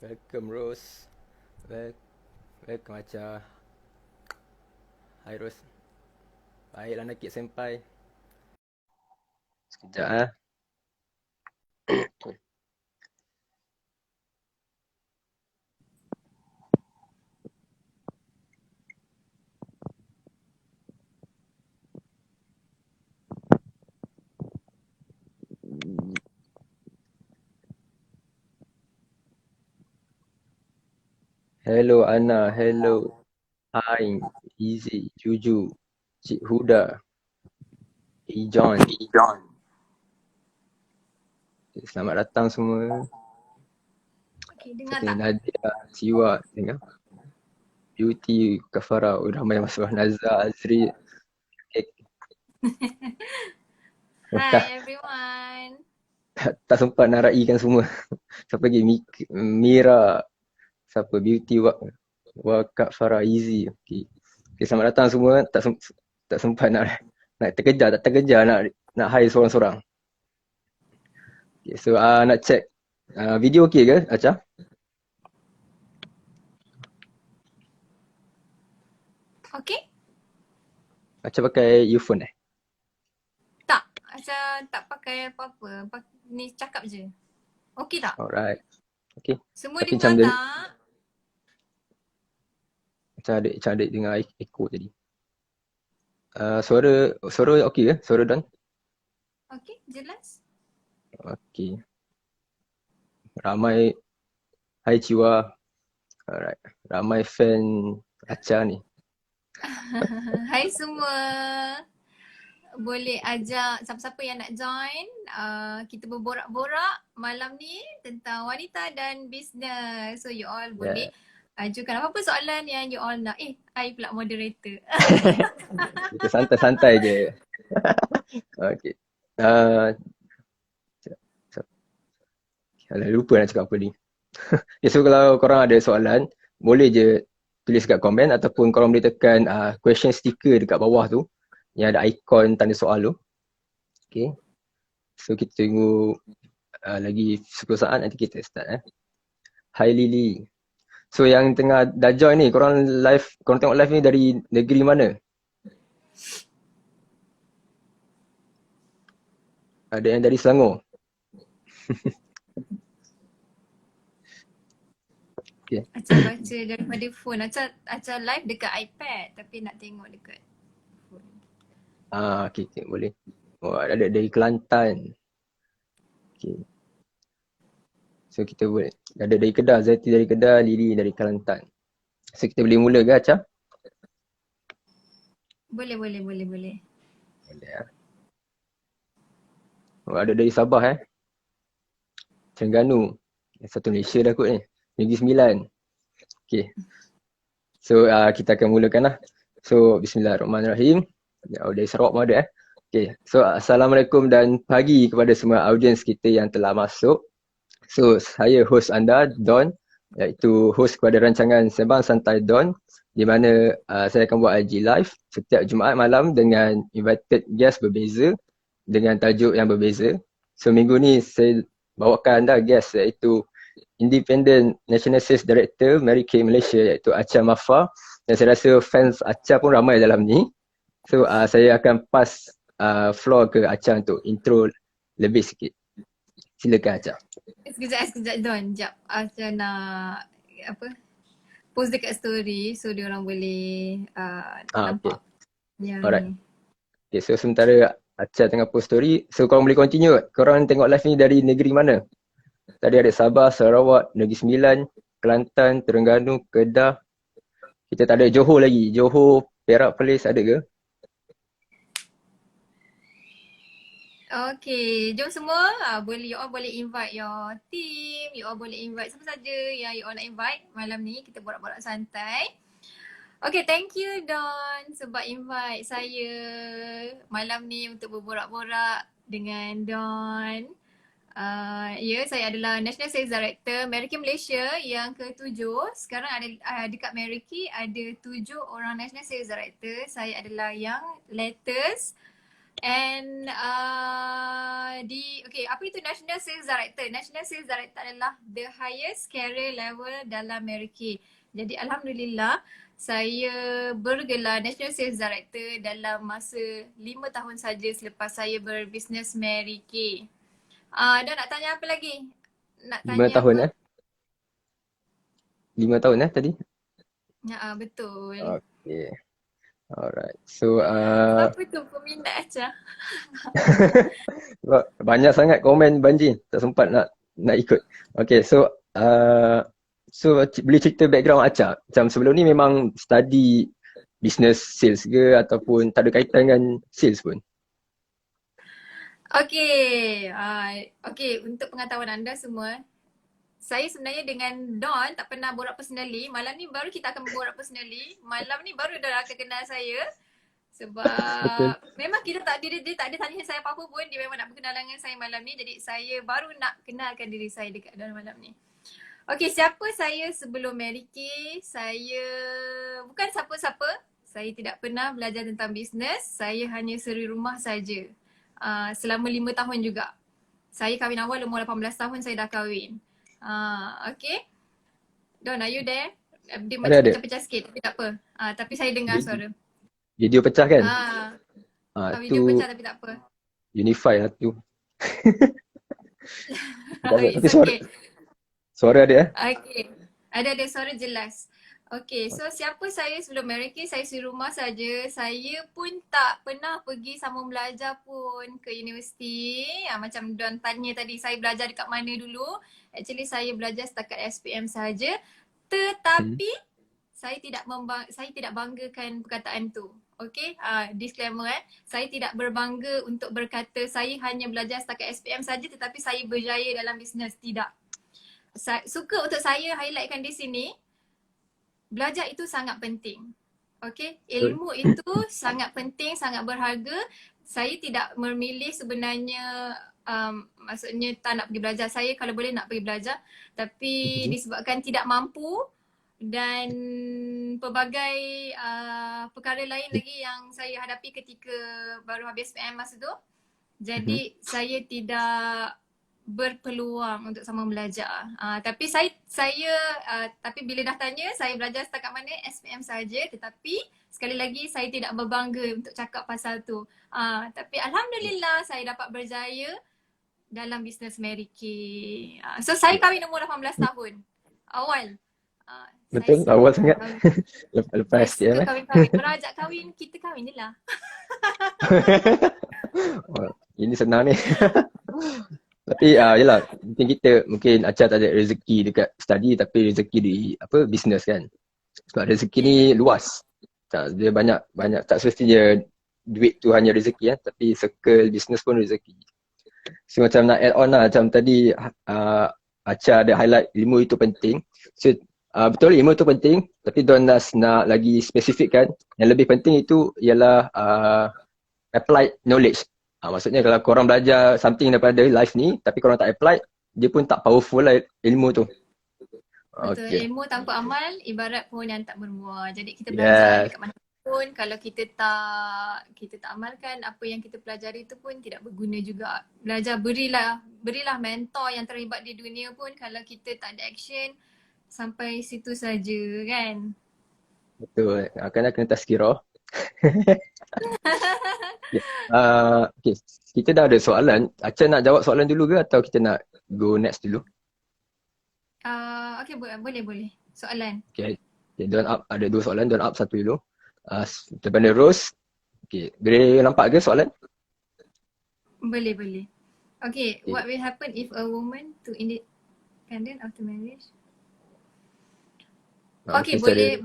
Welcome Rose. Welcome Acha. Hai Rose. Baiklah Nakit Senpai. Sekejap ah. Hello Ana, hello. Hai, Easy, Juju, Cik Huda, Ijon. Selamat datang semua. Okay, dengar Okay, tak? Nadia, Siwa, tengok. Beauty, Kafara, ramai yang masuk. Nazar, Azri. Tak, Hi everyone. tak sempat nak raikan semua. Siapa lagi? Mira, siapa? Beauty, Kak Farah, Easy. Okay, selamat datang semua. Tak sempat nak terkejar nak hire seorang-seorang. Okay, so nak check video okay ke Acha? Okay? Acha pakai earphone Tak. Macam tak pakai apa-apa. Ni cakap je. Okay tak? Alright. Okay. Semua Tapi macam dengar dia tak? macam adik dengar echo tadi. Suara okay ke? Suara Don? Okay, jelas? Okay. Ramai hai Ciwa. Alright. Ramai fan Acha ni. Hai semua. Boleh ajak siapa-siapa yang nak join. Kita berborak-borak malam ni tentang wanita dan bisnes. So you all boleh Yeah. ajukan apa-apa soalan yang you all nak. I pula moderator. Kita santai-santai je. Okay. Uh, Alah, lupa nak cakap apa ni. Okay, so kalau korang ada soalan, boleh je tulis kat komen ataupun korang boleh tekan question sticker dekat bawah tu yang ada ikon tanda soal tu. Okay. So kita tunggu lagi 10 saat nanti kita start. Hai Lily. So yang tengah dah join ni, korang tengok live ni dari negeri mana? Ada yang dari Selangor. Okay. Acah baca daripada phone. Acah live dekat iPad tapi nak tengok dekat phone. Okay, boleh. Oh, ada dari Kelantan. Okay. So kita boleh. Ada dari Kedah, Zati dari Kedah, Lily dari Kelantan. So kita boleh mula ke Acah? Boleh. Boleh ya. Oh, ada dari Sabah Terengganu. Satu Malaysia dah kot ni. Negeri Sembilan. Okay. So kita akan mulakan lah. So bismillahirrahmanirrahim. Dari Sarawak pun ada Okay. So assalamualaikum dan pagi kepada semua audiens kita yang telah masuk. So saya host anda Don, iaitu host kepada rancangan Sembang Santai Don, di mana saya akan buat IG live setiap Jumaat malam dengan invited guest berbeza dengan tajuk yang berbeza. So minggu ni saya bawakan anda guest iaitu Independent National Sales Director Mary Kay Malaysia iaitu Acha Mafa, dan saya rasa fans Acha pun ramai dalam ni. So saya akan pass floor ke Acha untuk intro lebih sikit. Silakan Acha. Sekejap Don. Sekejap. Acah nak post dekat story so dia orang boleh Okay. nampak yang Alright. ni. Okay, so sementara Acha tengah post story, so korang boleh continue. Korang tengok live ni dari negeri mana? Tadi ada Sabah, Sarawak, Negeri Sembilan, Kelantan, Terengganu, Kedah. Kita tak ada Johor lagi. Johor, Perak, Perlis ada ke? Okay, jom semua. You all boleh invite your team. You all boleh invite siapa saja yang you all nak invite malam ni. Kita borak-borak santai. Okay, thank you Don sebab invite saya malam ni untuk berborak-borak dengan Don. Saya adalah National Sales Director Mary Kay Malaysia yang ke-7. Sekarang ada dekat Mary Kay ada 7 orang National Sales Director. Saya adalah yang latest. And menjadi, okay, apa itu National Sales Director? National Sales Director adalah the highest career level dalam Mary Kay. Jadi Alhamdulillah, saya bergelar National Sales Director dalam masa 5 tahun saja selepas saya berbisnes Mary Kay. Dah nak tanya apa lagi? Nak 5 tanya tahun apa? 5 tahun tadi? Ya, betul. Okay. Alright. So, Siapa tu peminat Aca? banyak sangat komen Banji. Tak sempat nak ikut. Okay, so, boleh cerita background Aca? Macam sebelum ni memang study business sales ke ataupun tak ada kaitan dengan sales pun? Okay, okay, untuk pengetahuan anda semua, saya sebenarnya dengan Don tak pernah borak personally. Malam ni baru kita akan borak personally. Malam ni baru dia akan kenal saya. Betul. Sebab memang kita dia tak ada tanya saya apa-apa pun. Dia memang nak berkenalan dengan saya malam ni. Jadi saya baru nak kenalkan diri saya dekat Don malam ni. Okay, siapa saya sebelum Mary Kay? Saya bukan siapa-siapa. Saya tidak pernah belajar tentang bisnes. Saya hanya seri rumah saja. Selama 5 tahun juga. Saya kahwin awal umur 18 tahun saya dah kahwin. Okay. Don, are you there? Dia macam pecah-pecah sikit tapi tak apa. Tapi saya dengar suara. Video pecah kan? Video pecah tapi tak apa. Unify lah tu. Tapi Okay. suara ada Okay. Ada suara jelas. Okay, so siapa saya sebelum Mary Kay? Saya suri rumah saja. Saya pun tak pernah pergi sambung belajar pun ke universiti. Macam Don tanya tadi, saya belajar dekat mana dulu? Actually saya belajar setakat SPM saja. Tetapi saya tidak banggakan perkataan tu. Okay, disclaimer saya tidak berbangga untuk berkata saya hanya belajar setakat SPM saja tetapi saya berjaya dalam bisnes. Tidak. Suka untuk saya highlightkan di sini, belajar itu sangat penting. Okay, ilmu itu sangat penting, sangat berharga. Saya tidak memilih sebenarnya, maksudnya tak nak pergi belajar. Saya kalau boleh nak pergi belajar, tapi disebabkan tidak mampu dan pelbagai perkara lain lagi yang saya hadapi ketika baru habis PM masa tu. Jadi saya tidak berpeluang untuk sama belajar. Tapi saya tapi bila dah tanya saya belajar setakat mana, SPM saja, tetapi sekali lagi saya tidak berbangga untuk cakap pasal tu. Tapi alhamdulillah saya dapat berjaya dalam bisnes Mary Kay. So saya kahwin umur 18 tahun. Awal. Betul, awal sangat. Lepas sikit kahwin. Berajak kahwin, kita kahwin je lah. Ini senang ni. Tapi yelah, mungkin Aca tak ada rezeki dekat study tapi rezeki di bisnes kan. Sebab rezeki ni luas. Dia banyak tak semestinya duit tu hanya rezeki tapi circle bisnes pun rezeki. So macam nak add on lah, macam tadi Aca ada highlight ilmu itu penting. So betul ilmu itu penting tapi Don nak lagi spesifik kan. Yang lebih penting itu ialah applied knowledge. Maksudnya kalau korang belajar something daripada life ni tapi korang tak apply, dia pun tak powerful lah ilmu tu. Betul, ilmu tanpa amal ibarat pohon yang tak berbuah. Jadi kita belajar dekat mana pun, kalau kita tak amalkan apa yang kita pelajari tu pun tidak berguna juga. Belajar, berilah mentor yang terlibat di dunia pun kalau kita tak ada action, sampai situ saja kan. Betul, kena tazkirah. Okay, kita dah ada soalan. Aca nak jawab soalan dulu ke atau kita nak go next dulu? Okay, boleh. Soalan. Okay, Don up, ada 2 soalan. Don up satu dulu. Daripada Rose. Okay, boleh nampak ke soalan? Boleh. Okay, what will happen if a woman to independent after marriage? Okay, boleh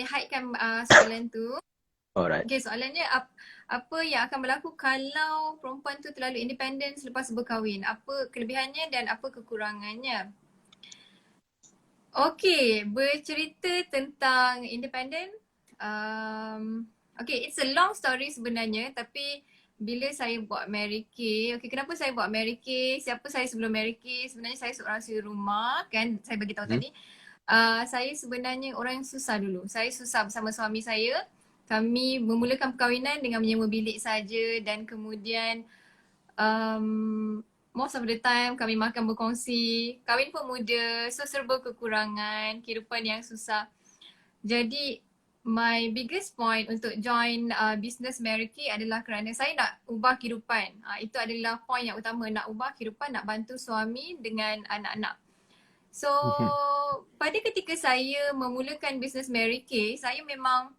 hidekan soalan tu. Alright. Okay, soalannya apa yang akan berlaku kalau perempuan tu terlalu independen selepas berkahwin? Apa kelebihannya dan apa kekurangannya? Okay, bercerita tentang independen. Okay, it's a long story sebenarnya tapi bila saya buat Mary Kay, okay, kenapa saya buat Mary Kay? Siapa saya sebelum Mary Kay? Sebenarnya saya seorang suri rumah kan, saya bagi tahu tadi. Saya sebenarnya orang yang susah dulu. Saya susah bersama suami saya. Kami memulakan perkahwinan dengan menyewa bilik saja dan kemudian Most of the time kami makan berkongsi, kahwin pun muda, so serba kekurangan, kehidupan yang susah. Jadi my biggest point untuk join business Meriki adalah kerana saya nak ubah kehidupan. Itu adalah point yang utama, nak ubah kehidupan, nak bantu suami dengan anak-anak. So pada ketika saya memulakan business Meriki, saya memang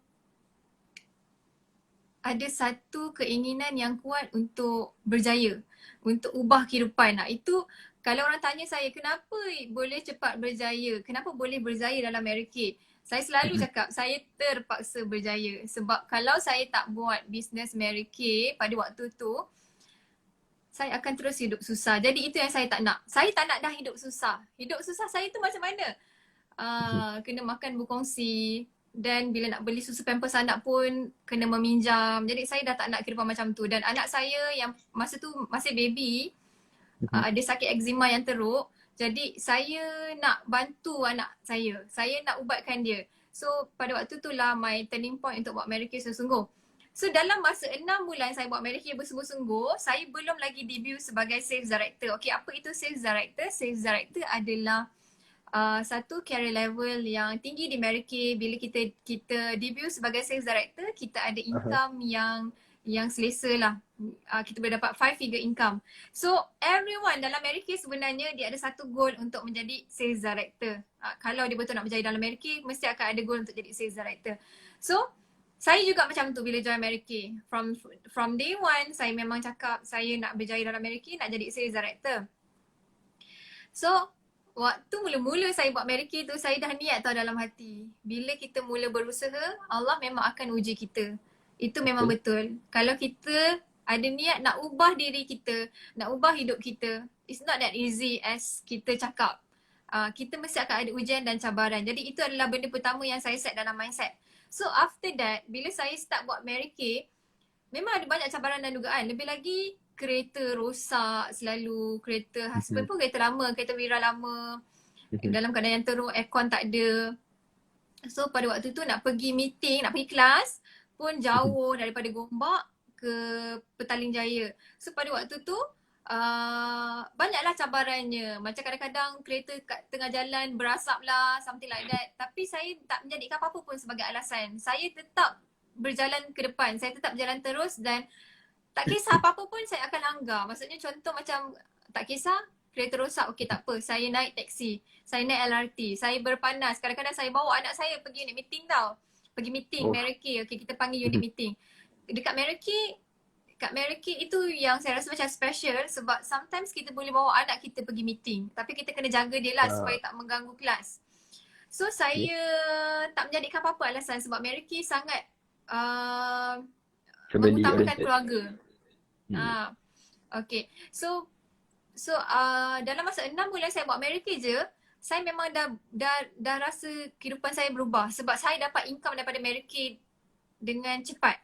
ada satu keinginan yang kuat untuk berjaya, untuk ubah kehidupan. Itu kalau orang tanya saya kenapa boleh cepat berjaya, kenapa boleh berjaya dalam Meriki, saya selalu cakap saya terpaksa berjaya. Sebab kalau saya tak buat bisnes Meriki pada waktu tu, saya akan terus hidup susah. Jadi itu yang saya tak nak. Saya tak nak dah hidup susah. Hidup susah saya tu macam mana? Kena makan berkongsi, dan bila nak beli susu pampers anak pun kena meminjam. Jadi saya dah tak nak kehidupan macam tu. Dan anak saya yang masa tu masih baby, ada sakit eczema yang teruk. Jadi saya nak bantu anak saya. Saya nak ubatkan dia. So pada waktu tu lah my turning point untuk buat Meriki sungguh-sungguh. So dalam masa 6 bulan saya buat Meriki bersungguh-sungguh, saya belum lagi debut sebagai sales director. Okay, apa itu sales director? Sales director adalah satu career level yang tinggi di Meriki. Bila kita debut sebagai sales director, kita ada income yang selesa lah. Kita boleh dapat 5 figure income. So everyone dalam Meriki sebenarnya dia ada satu goal untuk menjadi sales director. Kalau dia betul nak berjaya dalam Meriki, mesti akan ada goal untuk jadi sales director. So saya juga macam tu bila join Meriki. From day one, saya memang cakap saya nak berjaya dalam Meriki, nak jadi sales director. So waktu mula-mula saya buat Meriki tu, saya dah niat tau dalam hati. Bila kita mula berusaha, Allah memang akan uji kita. Itu memang betul. Kalau kita ada niat nak ubah diri kita, nak ubah hidup kita, it's not that easy as kita cakap. Kita mesti akan ada ujian dan cabaran. Jadi itu adalah benda pertama yang saya set dalam mindset. So after that, bila saya start buat Meriki, memang ada banyak cabaran dan dugaan. Lebih lagi kereta rosak selalu, kereta husband pun kereta lama, kereta Mira lama, dalam keadaan yang teruk, aircon tak ada. So pada waktu tu nak pergi meeting, nak pergi kelas pun jauh daripada Gombak ke Petaling Jaya. So pada waktu tu banyaklah cabarannya. Macam kadang-kadang kereta kat tengah jalan berasap lah, something like that. Tapi saya tak menjadikan apa-apa pun sebagai alasan. Saya tetap berjalan ke depan, saya tetap berjalan terus dan tak kisah apa-apa pun saya akan langgar. Maksudnya contoh macam tak kisah kereta rosak, okey tak apa. Saya naik taksi, saya naik LRT, saya berpanas. Kadang-kadang saya bawa anak saya pergi unit meeting tau. Pergi meeting, Meriki. Okey, kita panggil unit meeting. Dekat Meriki itu yang saya rasa macam special sebab sometimes kita boleh bawa anak kita pergi meeting. Tapi kita kena jaga dia lah supaya tak mengganggu kelas. So saya tak menjadikan apa-apa alasan sebab Meriki sangat mengutamakan keluarga. Okay. So dalam masa 6 bulan saya buat Meriki je, saya memang dah rasa kehidupan saya berubah sebab saya dapat income daripada Meriki dengan cepat.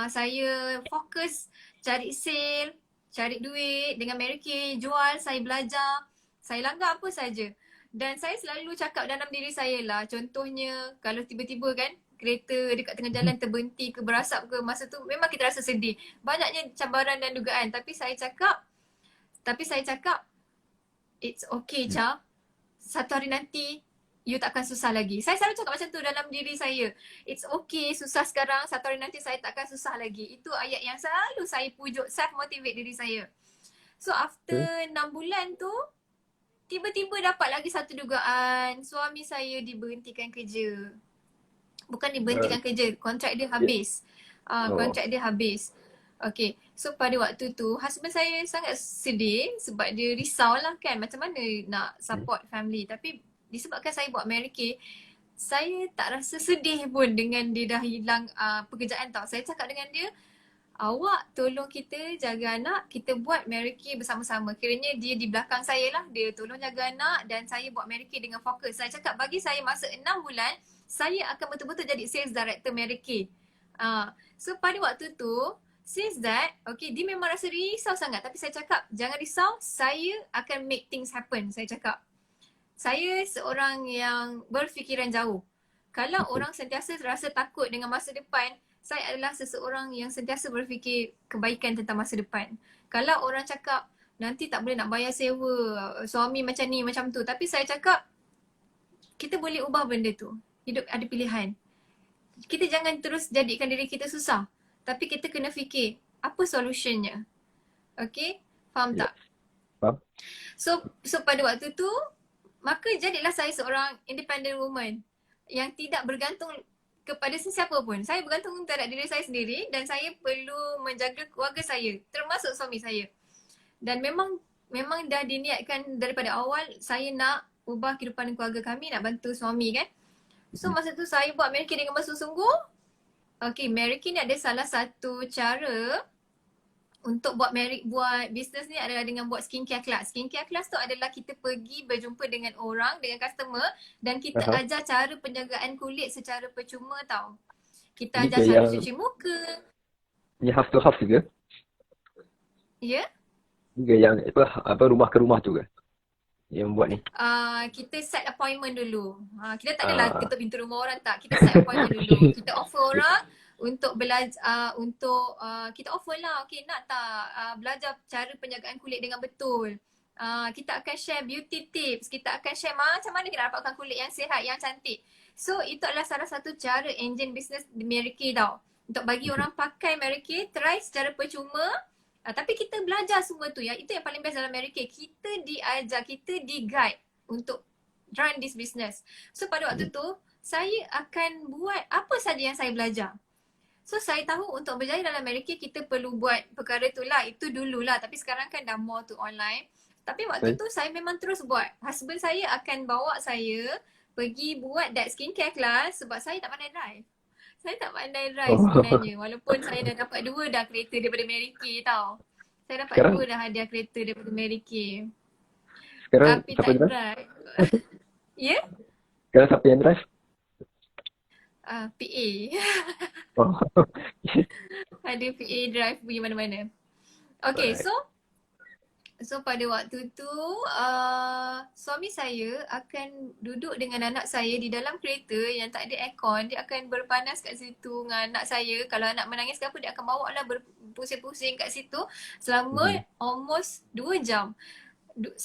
Saya fokus cari sale, cari duit dengan Meriki, jual, saya belajar, saya langgar apa saja. Dan saya selalu cakap dalam diri saya lah, contohnya kalau tiba-tiba kan kereta dekat tengah jalan terberhenti ke berasap ke, masa tu memang kita rasa sedih. Banyaknya cabaran dan dugaan tapi saya cakap it's okay Cha. Satu hari nanti you takkan susah lagi. Saya selalu cakap macam tu dalam diri saya. It's okay susah sekarang, satu hari nanti saya takkan susah lagi. Itu ayat yang selalu saya pujuk, self motivate diri saya. So after 6 bulan tu, tiba-tiba dapat lagi satu dugaan. Suami saya diberhentikan kerja. Bukan diberhentikan kerja, kontrak dia habis. Kontrak dia habis. Okay, so pada waktu tu husband saya sangat sedih sebab dia risau lah kan macam mana nak support family. Tapi disebabkan saya buat Meriki, saya tak rasa sedih pun dengan dia dah hilang pekerjaan tau. Saya cakap dengan dia, awak tolong kita jaga anak, kita buat Meriki bersama-sama. Kiranya dia di belakang saya lah, dia tolong jaga anak dan saya buat Meriki dengan fokus. Saya cakap bagi saya masa 6 bulan, saya akan betul-betul jadi sales director Meriki. So pada waktu tu, since that, okay, dia memang rasa risau sangat. Tapi saya cakap, jangan risau, saya akan make things happen. Saya cakap, saya seorang yang berfikiran jauh. Kalau orang sentiasa rasa takut dengan masa depan, saya adalah seseorang yang sentiasa berfikir kebaikan tentang masa depan. Kalau orang cakap nanti tak boleh nak bayar sewa, suami macam ni macam tu, tapi saya cakap kita boleh ubah benda tu. Hidup ada pilihan. Kita jangan terus jadikan diri kita susah, tapi kita kena fikir apa solutionnya. Okay, faham Ya, tak? faham. So pada waktu tu, maka jadilah saya seorang independent woman yang tidak bergantung kepada sesiapa pun. Saya bergantung terhadap diri saya sendiri dan saya perlu menjaga keluarga saya, termasuk suami saya. Dan memang dah diniatkan daripada awal saya nak ubah kehidupan keluarga kami, nak bantu suami kan. So masa tu saya buat Mary Kay dengan bersungguh-sungguh. Okay, Mary Kay ni ada salah satu cara untuk buat bisnes ni adalah dengan buat skincare class. Skincare class tu adalah kita pergi berjumpa dengan orang, dengan customer dan kita ajar cara penjagaan kulit secara percuma tau. Kita Ini ajar ke cara yang cuci muka. half to half juga. Ya? Ini ke yang apa rumah ke rumah tu ke? Yang buat ni. Kita set appointment dulu. Kita tak adalah Ah. ketuk pintu rumah orang tak. Kita set appointment dulu. Kita offer orang untuk belajar, kita offer lah, okay nak tak belajar cara penjagaan kulit dengan betul. Kita akan share beauty tips. Kita akan share macam mana kita dapatkan kulit yang sihat, yang cantik. So itu adalah salah satu cara engine business Mary Kay tau. Untuk bagi orang pakai Mary Kay, try secara percuma. Tapi kita belajar semua tu ya. Itu yang paling best dalam Mary Kay. Kita diajar, kita di-guide untuk run this business. So pada waktu tu, saya akan buat apa saja yang saya belajar. So saya tahu untuk berjaya dalam Mary Kay, kita perlu buat perkara tu lah. Itu dululah. Tapi sekarang kan dah more to online. Tapi waktu tu saya memang terus buat. Husband saya akan bawa saya pergi buat that skincare class sebab saya tak pandai drive. Saya tak pandai drive sebenarnya. Walaupun saya dah dapat 2 dah kereta daripada Mary Kay tau. Saya dapat Sekarang? 2 dah hadiah kereta daripada Mary Kay. Sekarang Tapi siapa tak drive? drive. Ya? Sekarang siapa yang drive? PA. Oh. Ada PA drive pergi mana-mana. Okay, Alright. so pada waktu tu suami saya akan duduk dengan anak saya di dalam kereta yang tak ada aircon. Dia akan berpanas kat situ dengan anak saya. Kalau anak menangis ke apa, dia akan bawa lah berpusing-pusing kat situ selama almost 2 jam. 1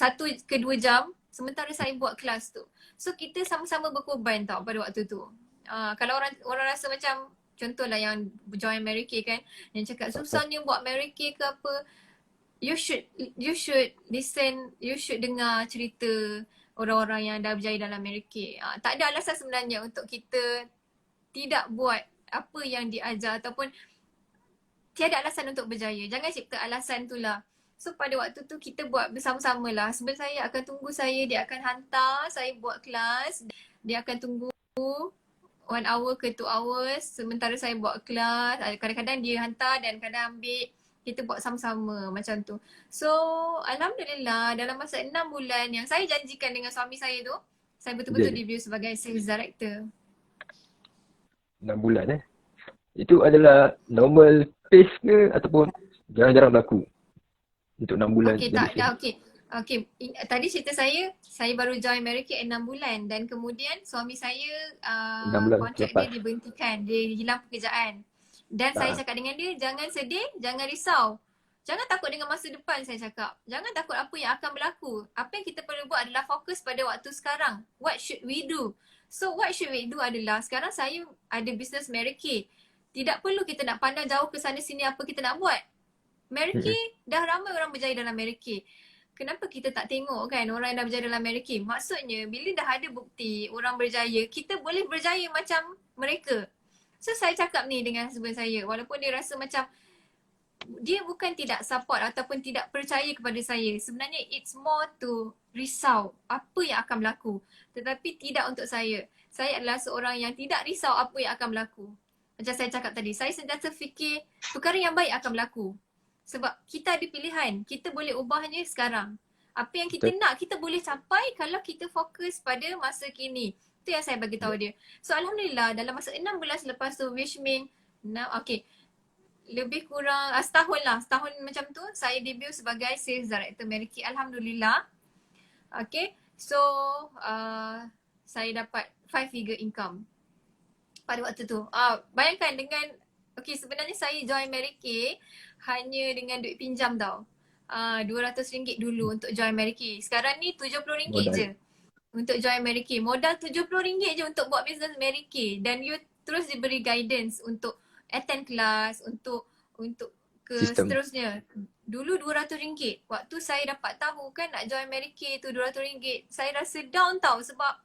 ke 2 jam sementara saya buat kelas tu. So kita sama-sama berkorban tau pada waktu tu. Kalau orang rasa macam contohlah yang join Mary Kay kan, yang cakap susahnya buat Mary Kay ke apa, you should listen, you should dengar cerita orang-orang yang dah berjaya dalam Mary Kay. Tak ada alasan sebenarnya untuk kita tidak buat apa yang diajar ataupun tiada alasan untuk berjaya. Jangan cipta alasan tu lah. So pada waktu tu kita buat bersama-sama lah. Husband saya akan tunggu saya, dia akan hantar saya buat kelas. Dia akan tunggu 1 hour ke 2 hours sementara saya buat kelas. Kadang-kadang dia hantar dan kadang ambil. Kita buat sama-sama macam tu. So Alhamdulillah dalam masa 6 bulan yang saya janjikan dengan suami saya tu, saya betul-betul debut sebagai sales director. 6 bulan Itu adalah normal pace ke ataupun jarang-jarang berlaku? Untuk 6 bulan. Okay, tak dah okay. Tadi cerita saya baru join Mary Kay 6 bulan dan kemudian suami saya 6 bulan kontrak lepas. dia dibentikan, dia hilang pekerjaan. Dan saya cakap dengan dia, jangan sedih, jangan risau. Jangan takut dengan masa depan, saya cakap. Jangan takut apa yang akan berlaku. Apa yang kita perlu buat adalah fokus pada waktu sekarang. What should we do? So what should we do adalah sekarang saya ada business Mary Kay. Tidak perlu kita nak pandang jauh ke sana sini apa kita nak buat. Mary Kay, dah ramai orang berjaya dalam Mary Kay. Kenapa kita tak tengok kan orang yang dah berjaya dalam Mary Kay? Maksudnya bila dah ada bukti orang berjaya, kita boleh berjaya macam mereka. So saya cakap ni dengan husband saya, walaupun dia rasa macam dia bukan tidak support ataupun tidak percaya kepada saya. Sebenarnya it's more to risau apa yang akan berlaku. Tetapi tidak untuk saya. Saya adalah seorang yang tidak risau apa yang akan berlaku. Macam saya cakap tadi, saya sentiasa fikir perkara yang baik akan berlaku. Sebab kita ada pilihan, kita boleh ubahnya sekarang. Apa yang kita nak, kita boleh capai kalau kita fokus pada masa kini. Itu yang saya bagi tahu dia. So Alhamdulillah dalam masa 6 bulan selepas tu, which mean lebih kurang setahun lah. Setahun macam tu saya debut sebagai sales director Mary Kay. Alhamdulillah. Okay. So saya dapat 5 figure income pada waktu tu. Bayangkan dengan Okay, sebenarnya saya join Mary Kay hanya dengan duit pinjam tau. RM200 dulu untuk join Mary Kay. Sekarang ni RM70 je Modal. untuk join Mary Kay. Modal RM70 je untuk buat business Mary Kay. Dan you terus diberi guidance untuk attend kelas, untuk ke Sistem. seterusnya. Dulu RM200. Waktu saya dapat tahu kan nak join Mary Kay tu RM200, saya rasa down tau sebab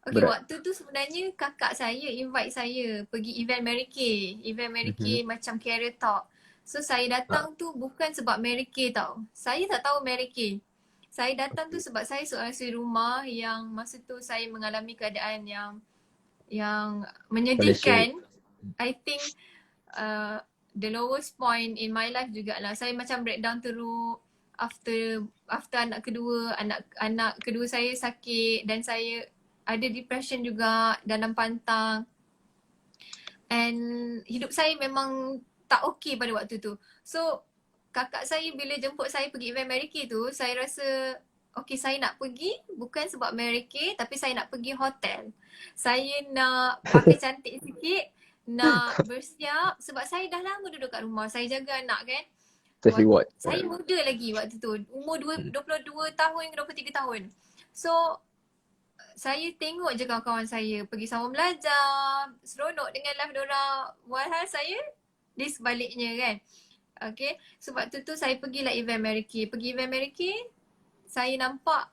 okay, Berat. waktu tu sebenarnya kakak saya invite saya pergi event Mary Kay. Event Mary Mhm. Kay macam career talk. So saya Ah, datang tu bukan sebab Mary Kay tau. Saya tak tahu Mary Kay. Saya datang tu okay. sebab saya seorang isteri rumah yang masa tu saya mengalami keadaan yang Financial. menyedihkan. I think the lowest point in my life jugalah. Saya macam breakdown teruk after anak kedua saya sakit dan saya ada depression juga dalam pantang. And hidup saya memang tak okey pada waktu tu. So kakak saya bila jemput saya pergi event Mary Kay tu, saya rasa okay, saya nak pergi bukan sebab Mary Kay tapi saya nak pergi hotel. Saya nak pakai cantik sikit, nak bersiap sebab saya dah lama duduk kat rumah. Saya jaga anak kan. Self reward. Saya muda lagi waktu tu. Umur 22 tahun ke 23 tahun. So saya tengok je kawan-kawan saya pergi sama belajar, seronok dengan life diorang. Walhal saya di sebaliknya kan. Okay, sebab tu saya pergilah event Mary Kay. Pergi event Mary Kay, saya nampak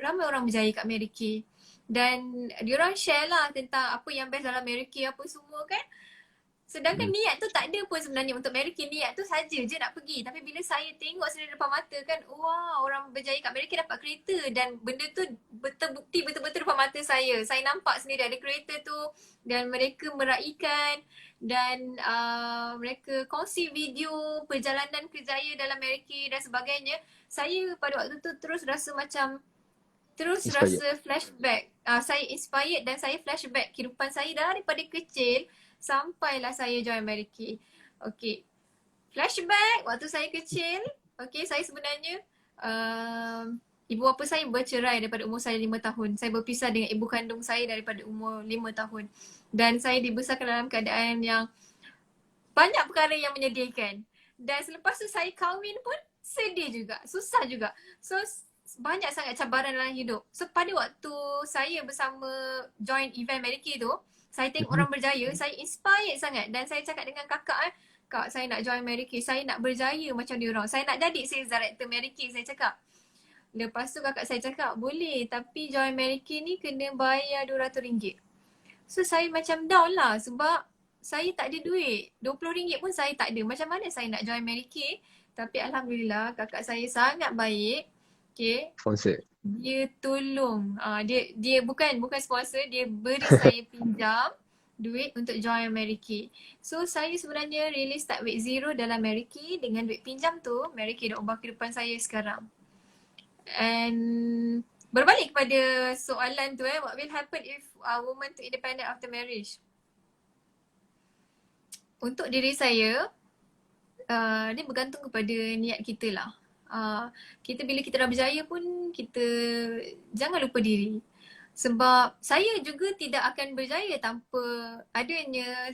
ramai orang berjaya kat Mary Kay. Dan diorang share lah tentang apa yang best dalam Mary Kay apa semua kan. Sedangkan niat tu tak ada pun sebenarnya untuk Mary Kay. Niat tu saja je nak pergi. Tapi bila saya tengok sendiri depan mata kan, wah orang berjaya kat Mary Kay dapat kereta. Dan benda tu terbukti betul-betul depan mata saya. Saya nampak sendiri ada kereta tu dan mereka meraihkan dan mereka kongsi video perjalanan kerjaya dalam Mary Kay dan sebagainya. Saya pada waktu tu terus rasa macam Inspired. rasa flashback. Saya inspired dan saya flashback kehidupan saya daripada kecil sampailah saya join Mary Kay. Okay. Flashback waktu saya kecil. Okay, saya sebenarnya ibu bapa saya bercerai daripada umur saya 5 tahun. Saya berpisah dengan ibu kandung saya daripada umur 5 tahun. Dan saya dibesarkan dalam keadaan yang banyak perkara yang menyedihkan. Dan selepas tu saya kahwin pun sedih juga. Susah juga. So banyak sangat cabaran dalam hidup. So pada waktu saya bersama join event Mary Kay tu, saya tengok orang berjaya, saya inspired sangat dan saya cakap dengan kakak Kak, saya nak join Mary Kay, saya nak berjaya macam diorang. Saya nak jadi sales director Mary Kay, saya cakap. Lepas tu kakak saya cakap, boleh tapi join Mary Kay ni kena bayar RM200. So saya macam down lah sebab saya tak ada duit. RM20 pun saya tak ada. Macam mana saya nak join Mary Kay? Tapi Alhamdulillah kakak saya sangat baik. Okay. Sponsor. Dia tolong. Dia bukan sponsor, dia beri saya pinjam duit untuk join Mary Kay. So saya sebenarnya really start with zero dalam Mary Kay. Dengan duit pinjam tu, Mary Kay dah ubah kehidupan saya sekarang. And berbalik kepada soalan tu what will happen if a woman to independent after marriage? Untuk diri saya, dia bergantung kepada niat kita lah. Kita bila kita dah berjaya pun kita jangan lupa diri. Sebab saya juga tidak akan berjaya tanpa adanya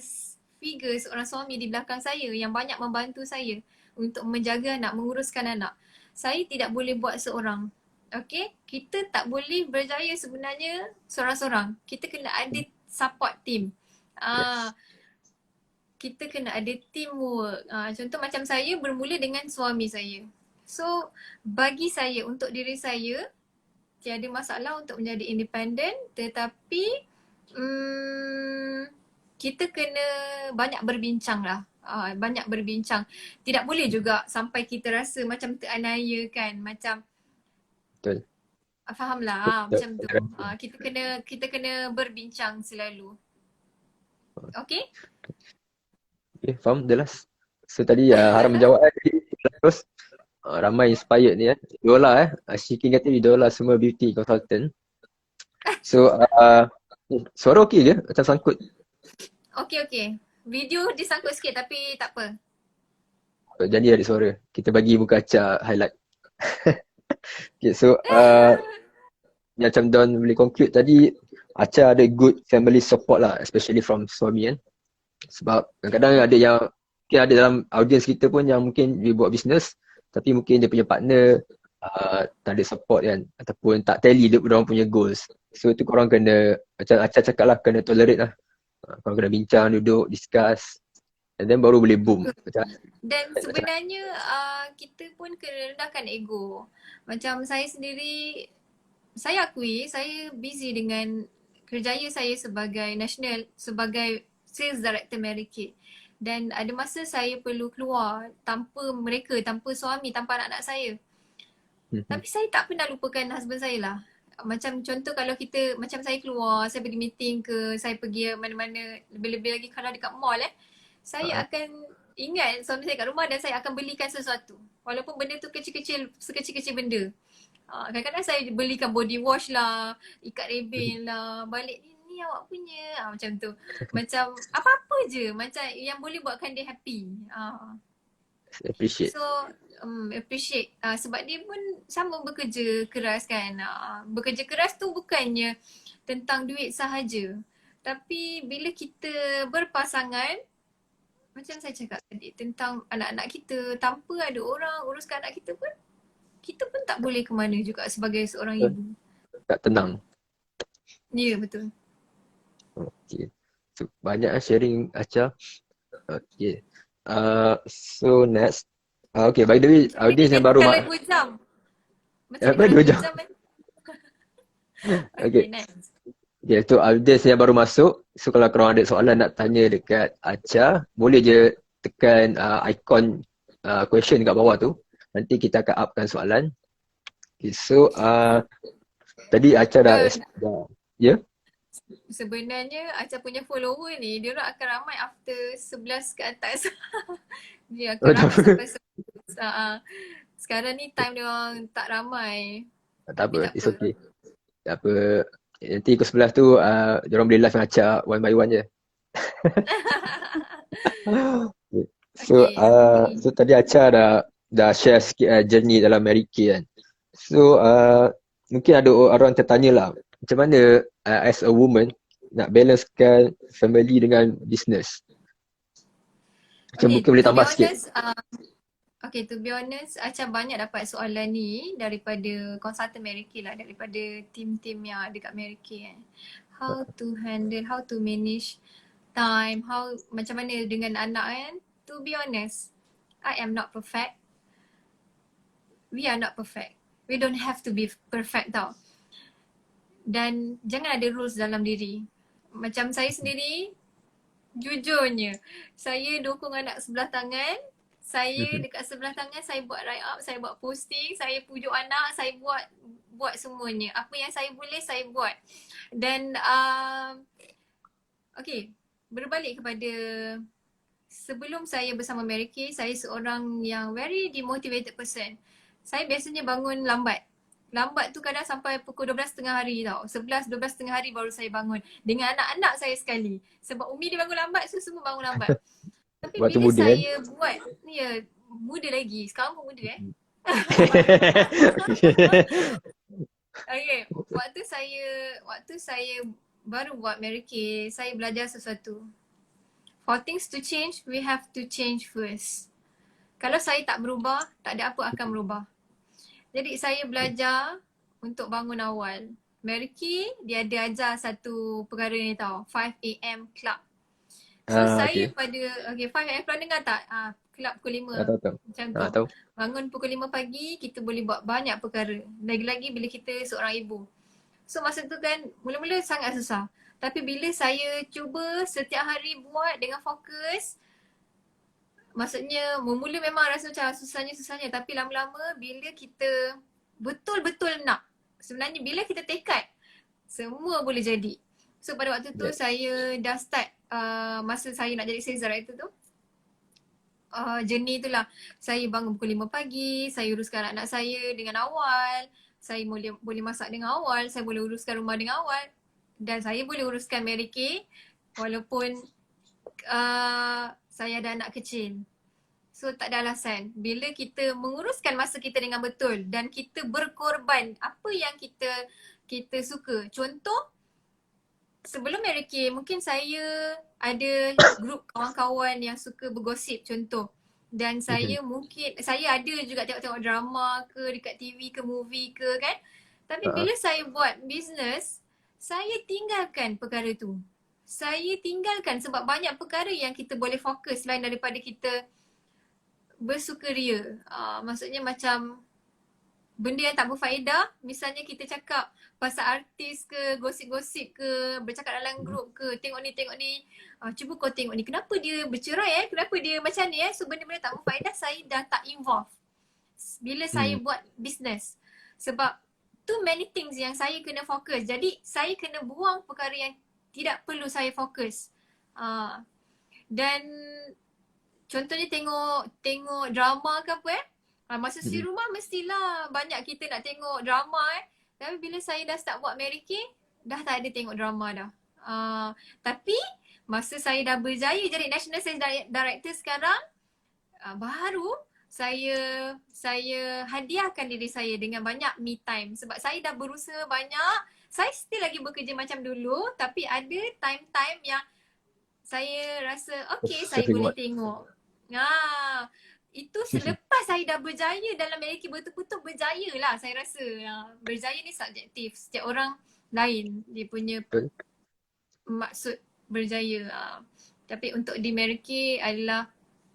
figure seorang suami di belakang saya yang banyak membantu saya untuk menjaga anak, menguruskan anak. Saya tidak boleh buat seorang. Okay, kita tak boleh berjaya sebenarnya seorang-seorang. Kita kena ada support team. Yes. Kita kena ada teamwork. Contoh macam saya bermula dengan suami saya. So bagi saya, untuk diri saya, tiada masalah untuk menjadi independent, tetapi kita kena banyak berbincang lah. Banyak berbincang. Tidak boleh juga sampai kita rasa macam teraniaya kan. Macam Betul. faham lah macam tu. Betul. Kita kena berbincang selalu. Okay? Okay, faham, jelas. So tadi Haram menjawab terus ramai inspired ni idola Shiki kata idola semua beauty consultant. So suara okey je macam sangkut. Okay. Video disangkut sikit tapi tak apa. Jadi ada suara. Kita bagi buka acak highlight. Okay, so macam Don boleh conclude tadi, Acha ada good family support lah, especially from suami kan. Sebab kadang-kadang ada yang mungkin ada dalam audience kita pun yang mungkin dia buat bisnes tapi mungkin dia punya partner tak ada support kan, ataupun tak tally dia orang punya goals. So tu korang kena, macam Acha cakap lah, kena tolerate lah. Korang kena bincang, duduk, discuss, and then baru boleh boom. Macam Dan sebenarnya kita pun kena rendahkan ego. Macam saya sendiri, saya akui saya busy dengan kerjaya saya sebagai national, sebagai sales director Mary Kay. Dan ada masa saya perlu keluar tanpa mereka, tanpa suami, tanpa anak-anak saya. Tapi saya tak pernah lupakan husband saya lah. Macam contoh kalau kita, macam saya keluar, saya pergi meeting ke, saya pergi mana-mana, lebih-lebih lagi kalau dekat mall saya akan ingat suami saya kat rumah dan saya akan belikan sesuatu. Walaupun benda tu kecil-kecil, sekecil-kecil benda. Kadang-kadang saya belikan body wash lah, ikat rebin lah, balik ni awak punya. Macam tu. Macam apa-apa je, macam yang boleh buatkan dia happy. appreciate. So appreciate sebab dia pun sama bekerja keras kan. Bekerja keras tu bukannya tentang duit sahaja. Tapi bila kita berpasangan, macam saya cakap tadi tentang anak-anak kita, tanpa ada orang uruskan anak kita pun tak boleh ke mana juga sebagai seorang ibu. Tak tenang. Ya, betul. Okay. So, banyak sharing Acha. Okay. So next. Okay, by the way, audience yang baru kalau 2 jam. Macam apa, kalau 2 2 jam? jam kan. Okay. Next. Okay, so audience yang baru masuk. So kalau korang ada soalan nak tanya dekat Acha, boleh je tekan icon question kat bawah tu. Nanti kita akan upkan soalan. Okay, so tadi Acha dah ya? Sebenarnya Acha punya follower ni, dia orang akan ramai after 11 ke atas. Dia akan ramai sampai 11. Sekarang ni time dia orang tak ramai. Tak apa, it's okay. Tak apa. Nanti pukul 11 tu diorang boleh live dengan Acha one by one je. So so tadi Acha dah share sikit journey dalam Mary Kay kan. So mungkin ada orang tertanya lah, macam mana as a woman nak balancekan family dengan business. Macam mungkin boleh tambah sikit. To be honest, Acha banyak dapat soalan ni daripada konsultan Mary Kay lah, daripada tim-tim yang ada kat Mary Kay kan. How to handle, how to manage time, macam mana dengan anak kan. To be honest, I am not perfect. We are not perfect. We don't have to be perfect tau. Dan jangan ada rules dalam diri. Macam saya sendiri, jujurnya, saya dukung anak sebelah tangan. Saya dekat sebelah tangan, saya buat write up, saya buat posting, saya pujuk anak, saya buat semuanya. Apa yang saya boleh, saya buat. Dan berbalik kepada sebelum saya bersama Mary Kay, saya seorang yang very demotivated person. Saya biasanya bangun lambat. Lambat tu kadang sampai pukul 12.30 hari tau. 11, 12.30 hari baru saya bangun. Dengan anak-anak saya sekali. Sebab Umi dia bangun lambat, so semua bangun lambat. Tapi Waktu bila muda, saya buat, muda lagi. Sekarang pun muda Okay, waktu saya baru buat Mary Kay, saya belajar sesuatu. For things to change, we have to change first. Kalau saya tak berubah, tak ada apa akan berubah. Jadi saya belajar untuk bangun awal. Mary Kay, dia ada ajar satu perkara ni tau, 5 AM club. So saya pada 5 AM club, dengar tak? Club pukul 5. Macam tu. Bangun pukul 5 pagi, kita boleh buat banyak perkara. Lagi-lagi bila kita seorang ibu. So masa tu kan, mula-mula sangat susah. Tapi bila saya cuba setiap hari buat dengan fokus, maksudnya mula memang rasa macam susahnya, tapi lama-lama bila kita betul-betul nak, sebenarnya bila kita tekad, semua boleh jadi. So pada waktu tu saya dah start masa saya nak jadi sales director tu, journey tu lah. Saya bangun pukul 5 pagi, saya uruskan anak-anak saya dengan awal, saya boleh masak dengan awal, saya boleh uruskan rumah dengan awal, dan saya boleh uruskan Mary Kay walaupun saya ada anak kecil. So tak ada alasan. Bila kita menguruskan masa kita dengan betul dan kita berkorban apa yang kita suka. Contoh, sebelum Mary Kay, mungkin saya ada grup kawan-kawan yang suka bergosip contoh. Dan Mhm. saya ada juga tengok-tengok drama ke dekat TV ke movie ke kan. Tapi Ha. bila saya buat bisnes, saya tinggalkan perkara tu. Saya tinggalkan sebab banyak perkara yang kita boleh fokus selain daripada kita bersukaria. Maksudnya macam benda yang tak berfaedah, misalnya kita cakap pasal artis ke, gosip-gosip ke, bercakap dalam grup ke, tengok ni, cuba kau tengok ni, kenapa dia bercerai kenapa dia macam ni so benda-benda tak berfaedah saya dah tak involve bila saya Hmm. buat business. Sebab too many things yang saya kena fokus, jadi saya kena buang perkara yang tidak perlu saya fokus. Dan contohnya tengok drama ke apa masa si Mhm. rumah mestilah banyak kita nak tengok drama Tapi bila saya dah start buat Mary Kay, dah tak ada tengok drama dah. Tapi masa saya dah berjaya jadi National Sales Director sekarang, baru saya hadiahkan diri saya dengan banyak me time sebab saya dah berusaha banyak. Saya still lagi bekerja macam dulu tapi ada time-time yang saya rasa okay saya Sering boleh buat. tengok. Itu selepas saya dah berjaya dalam Mary Kay, betul-betul berjaya lah saya rasa. Berjaya ni subjektif. Setiap orang lain dia punya Betul. maksud berjaya. Tapi untuk di Mary Kay adalah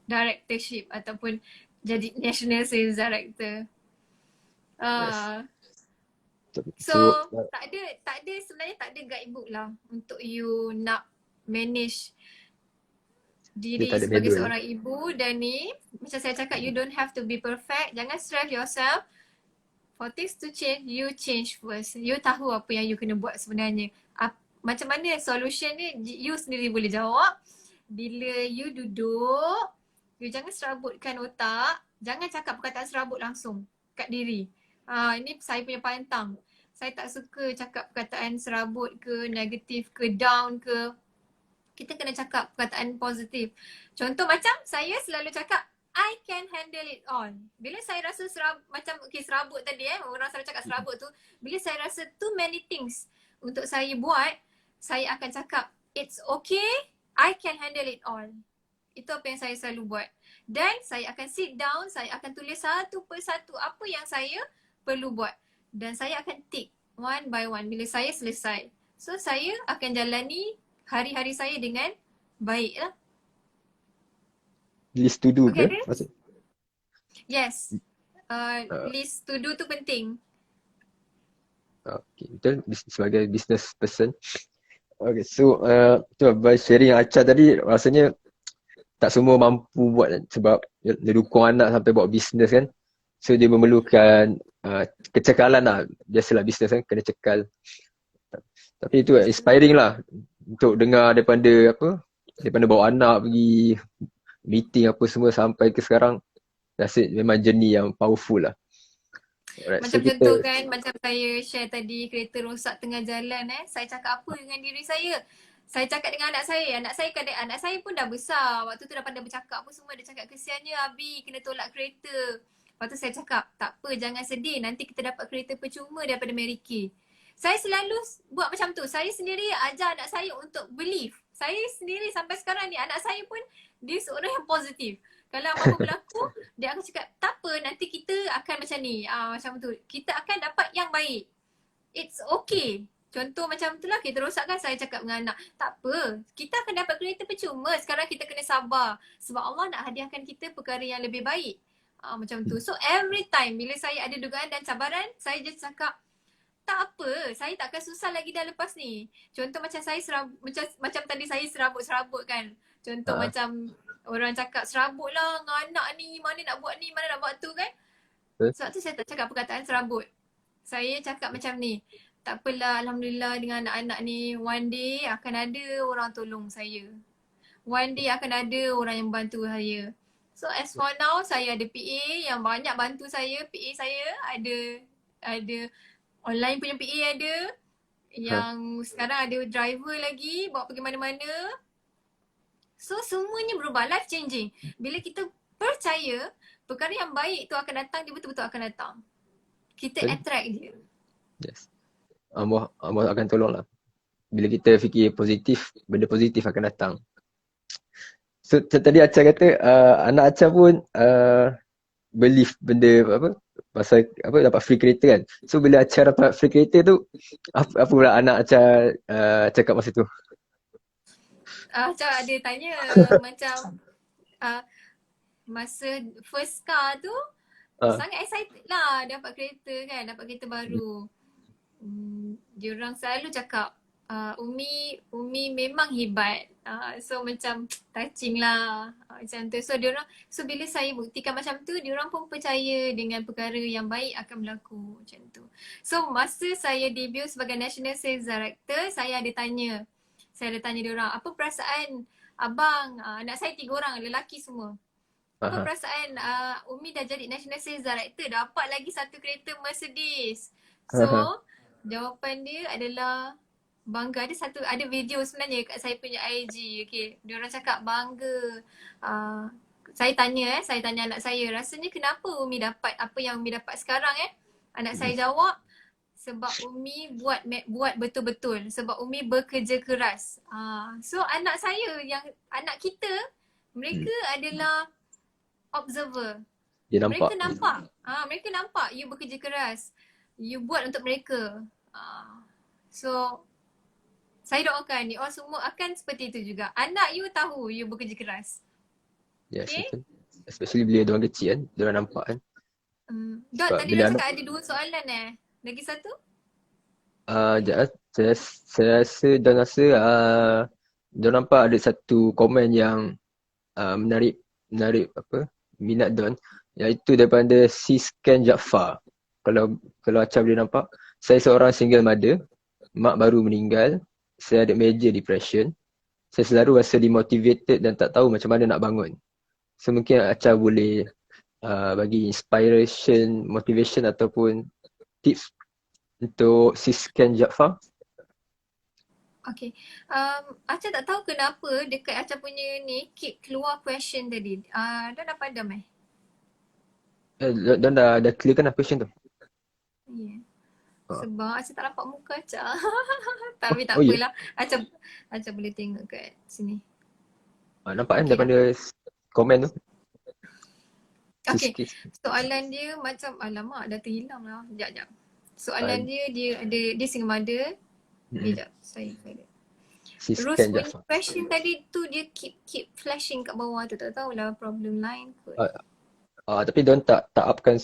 directorship ataupun jadi National Sales Director. Yes. Ah, So So, tak ada sebenarnya tak ada guidebook lah untuk you nak manage dia diri tak ada sebagai manual. seorang ibu. Dan ni macam saya cakap, you don't have to be perfect. Jangan stress yourself. For things to change, you change first. You tahu apa yang you kena buat sebenarnya. Macam mana solution ni you sendiri boleh jawab. Bila you duduk, you jangan serabutkan otak. Jangan cakap perkataan serabut langsung kat diri. Ini saya punya pantang. Saya tak suka cakap perkataan serabut ke, negatif ke, down ke. Kita kena cakap perkataan positif. Contoh macam saya selalu cakap I can handle it all. Bila saya rasa macam serabut tadi orang selalu cakap serabut tu, bila saya rasa too many things untuk saya buat, saya akan cakap it's okay, I can handle it all. Itu apa yang saya selalu buat. Dan saya akan sit down, saya akan tulis satu persatu apa yang saya perlu buat. Dan saya akan tick one by one bila saya selesai. So saya akan jalani hari-hari saya dengan baik lah. List to do Okay, ke? Chris? Maksud, Yes. uh, List to do tu penting. okay, betul. Sebagai business person. Okay, so tu by sharing Acha tadi, rasanya tak semua mampu buat sebab dia dukung anak sampai buat bisnes kan. So dia memerlukan kecekalan lah. Biasalah bisnes kan, kena cekal. Tapi itu inspiring lah untuk dengar daripada bawa anak pergi meeting apa semua sampai ke sekarang. Rasa memang journey yang powerful lah. Alright, so Macam kita contoh kan, macam saya share tadi kereta rosak tengah jalan saya cakap apa dengan diri saya? Saya cakap dengan anak saya pun dah besar. Waktu tu dah pandai bercakap apa semua. Dia cakap kesiannya Abi kena tolak kereta. Lepas tu saya cakap tak apa jangan sedih. Nanti kita dapat kereta percuma daripada Mary Kay. Saya selalu buat macam tu. Saya sendiri ajar anak saya untuk believe. Saya sendiri sampai sekarang ni anak saya pun dia seorang yang positif. Kalau apa-apa berlaku, dia akan cakap tak apa nanti kita akan macam ni. Macam tu. Kita akan dapat yang baik. It's okay. Contoh macam tu lah kereta rosak kan saya cakap dengan anak. Tak apa. Kita akan dapat kereta percuma. Sekarang kita kena sabar. Sebab Allah nak hadiahkan kita perkara yang lebih baik. Macam tu. So every time bila saya ada dugaan dan cabaran, saya just cakap tak apa, saya takkan susah lagi dah lepas ni. Contoh macam saya macam tadi saya serabut-serabut kan. Contoh macam orang cakap serabut lah dengan anak ni, mana nak buat ni, mana nak buat tu kan. Sebab tu saya tak cakap perkataan serabut. Saya cakap macam ni, tak apalah Alhamdulillah dengan anak-anak ni, one day akan ada orang tolong saya. One day akan ada orang yang bantu saya. So as for now, saya ada PA yang banyak bantu saya. PA saya ada online punya PA ada. Yang sekarang ada driver lagi bawa pergi mana-mana. So semuanya berubah, life changing. Bila kita percaya perkara yang baik tu akan datang, dia betul-betul akan datang. Kita attract dia. yes. Allah akan tolong lah. bila kita fikir positif, benda positif akan datang. So tadi Acha kata anak Acha pun believe benda apa pasal apa dapat free kereta kan. So bila Acha dapat free kereta tu, apa pula anak Acha cakap masa tu? Macam ada tanya macam masa first car tu sangat excited lah dapat kereta kan, dapat kereta baru. Diorang selalu cakap Umi memang hebat. So macam touching lah macam tu. So bila saya buktikan macam tu, diorang pun percaya dengan perkara yang baik akan berlaku macam tu. So masa saya debut sebagai National Sales Director, saya ada tanya diorang, apa perasaan abang, anak saya 3 orang, lelaki semua. Apa perasaan Umi dah jadi National Sales Director, dapat lagi satu kereta Mercedes. So jawapan dia adalah bangga. Ada video sebenarnya kat saya punya IG. Okay, diorang cakap bangga. Saya tanya anak saya, rasanya kenapa Umi dapat apa yang Umi dapat sekarang Anak saya jawab, sebab Umi buat betul-betul, sebab Umi bekerja keras. So anak kita, mereka adalah observer. Dia nampak. Mereka nampak you bekerja keras. You buat untuk mereka. So saya doakan you all semua akan seperti itu juga. Anak you tahu you bekerja keras. Yes, okay? betul. Especially bila diorang kecil kan, diorang nampak kan. Don, tadi dah cakap ada 2 soalan Lagi satu? Saya rasa Don nampak ada satu komen yang menarik minat Don, iaitu daripada Siskan Jaafar. Kalau Acha boleh nampak, saya seorang single mother, mak baru meninggal, saya ada major depression, saya selalu rasa demotivated dan tak tahu macam mana nak bangun. So mungkin Acha boleh bagi inspiration, motivation ataupun tips untuk Siskan Jaafar. Okay. Acha tak tahu kenapa dekat Acha punya ni keep keluar question tadi. Dah padam Dan dah clear kan question tu? Yeah. Sebab Acha tak nampak muka Acha. Tapi tak ya? apalah. Acha boleh tengok kat sini. Nampak kan daripada komen tu? Okay. Soalan dia macam, alamak dah terhilang lah. Sekejap. Soalan dia single mother. Sekejap. Saya ada. Rose punya question tadi tu dia keep flashing kat bawah tu. Tak tahulah problem line kot. Tapi Don tak upkan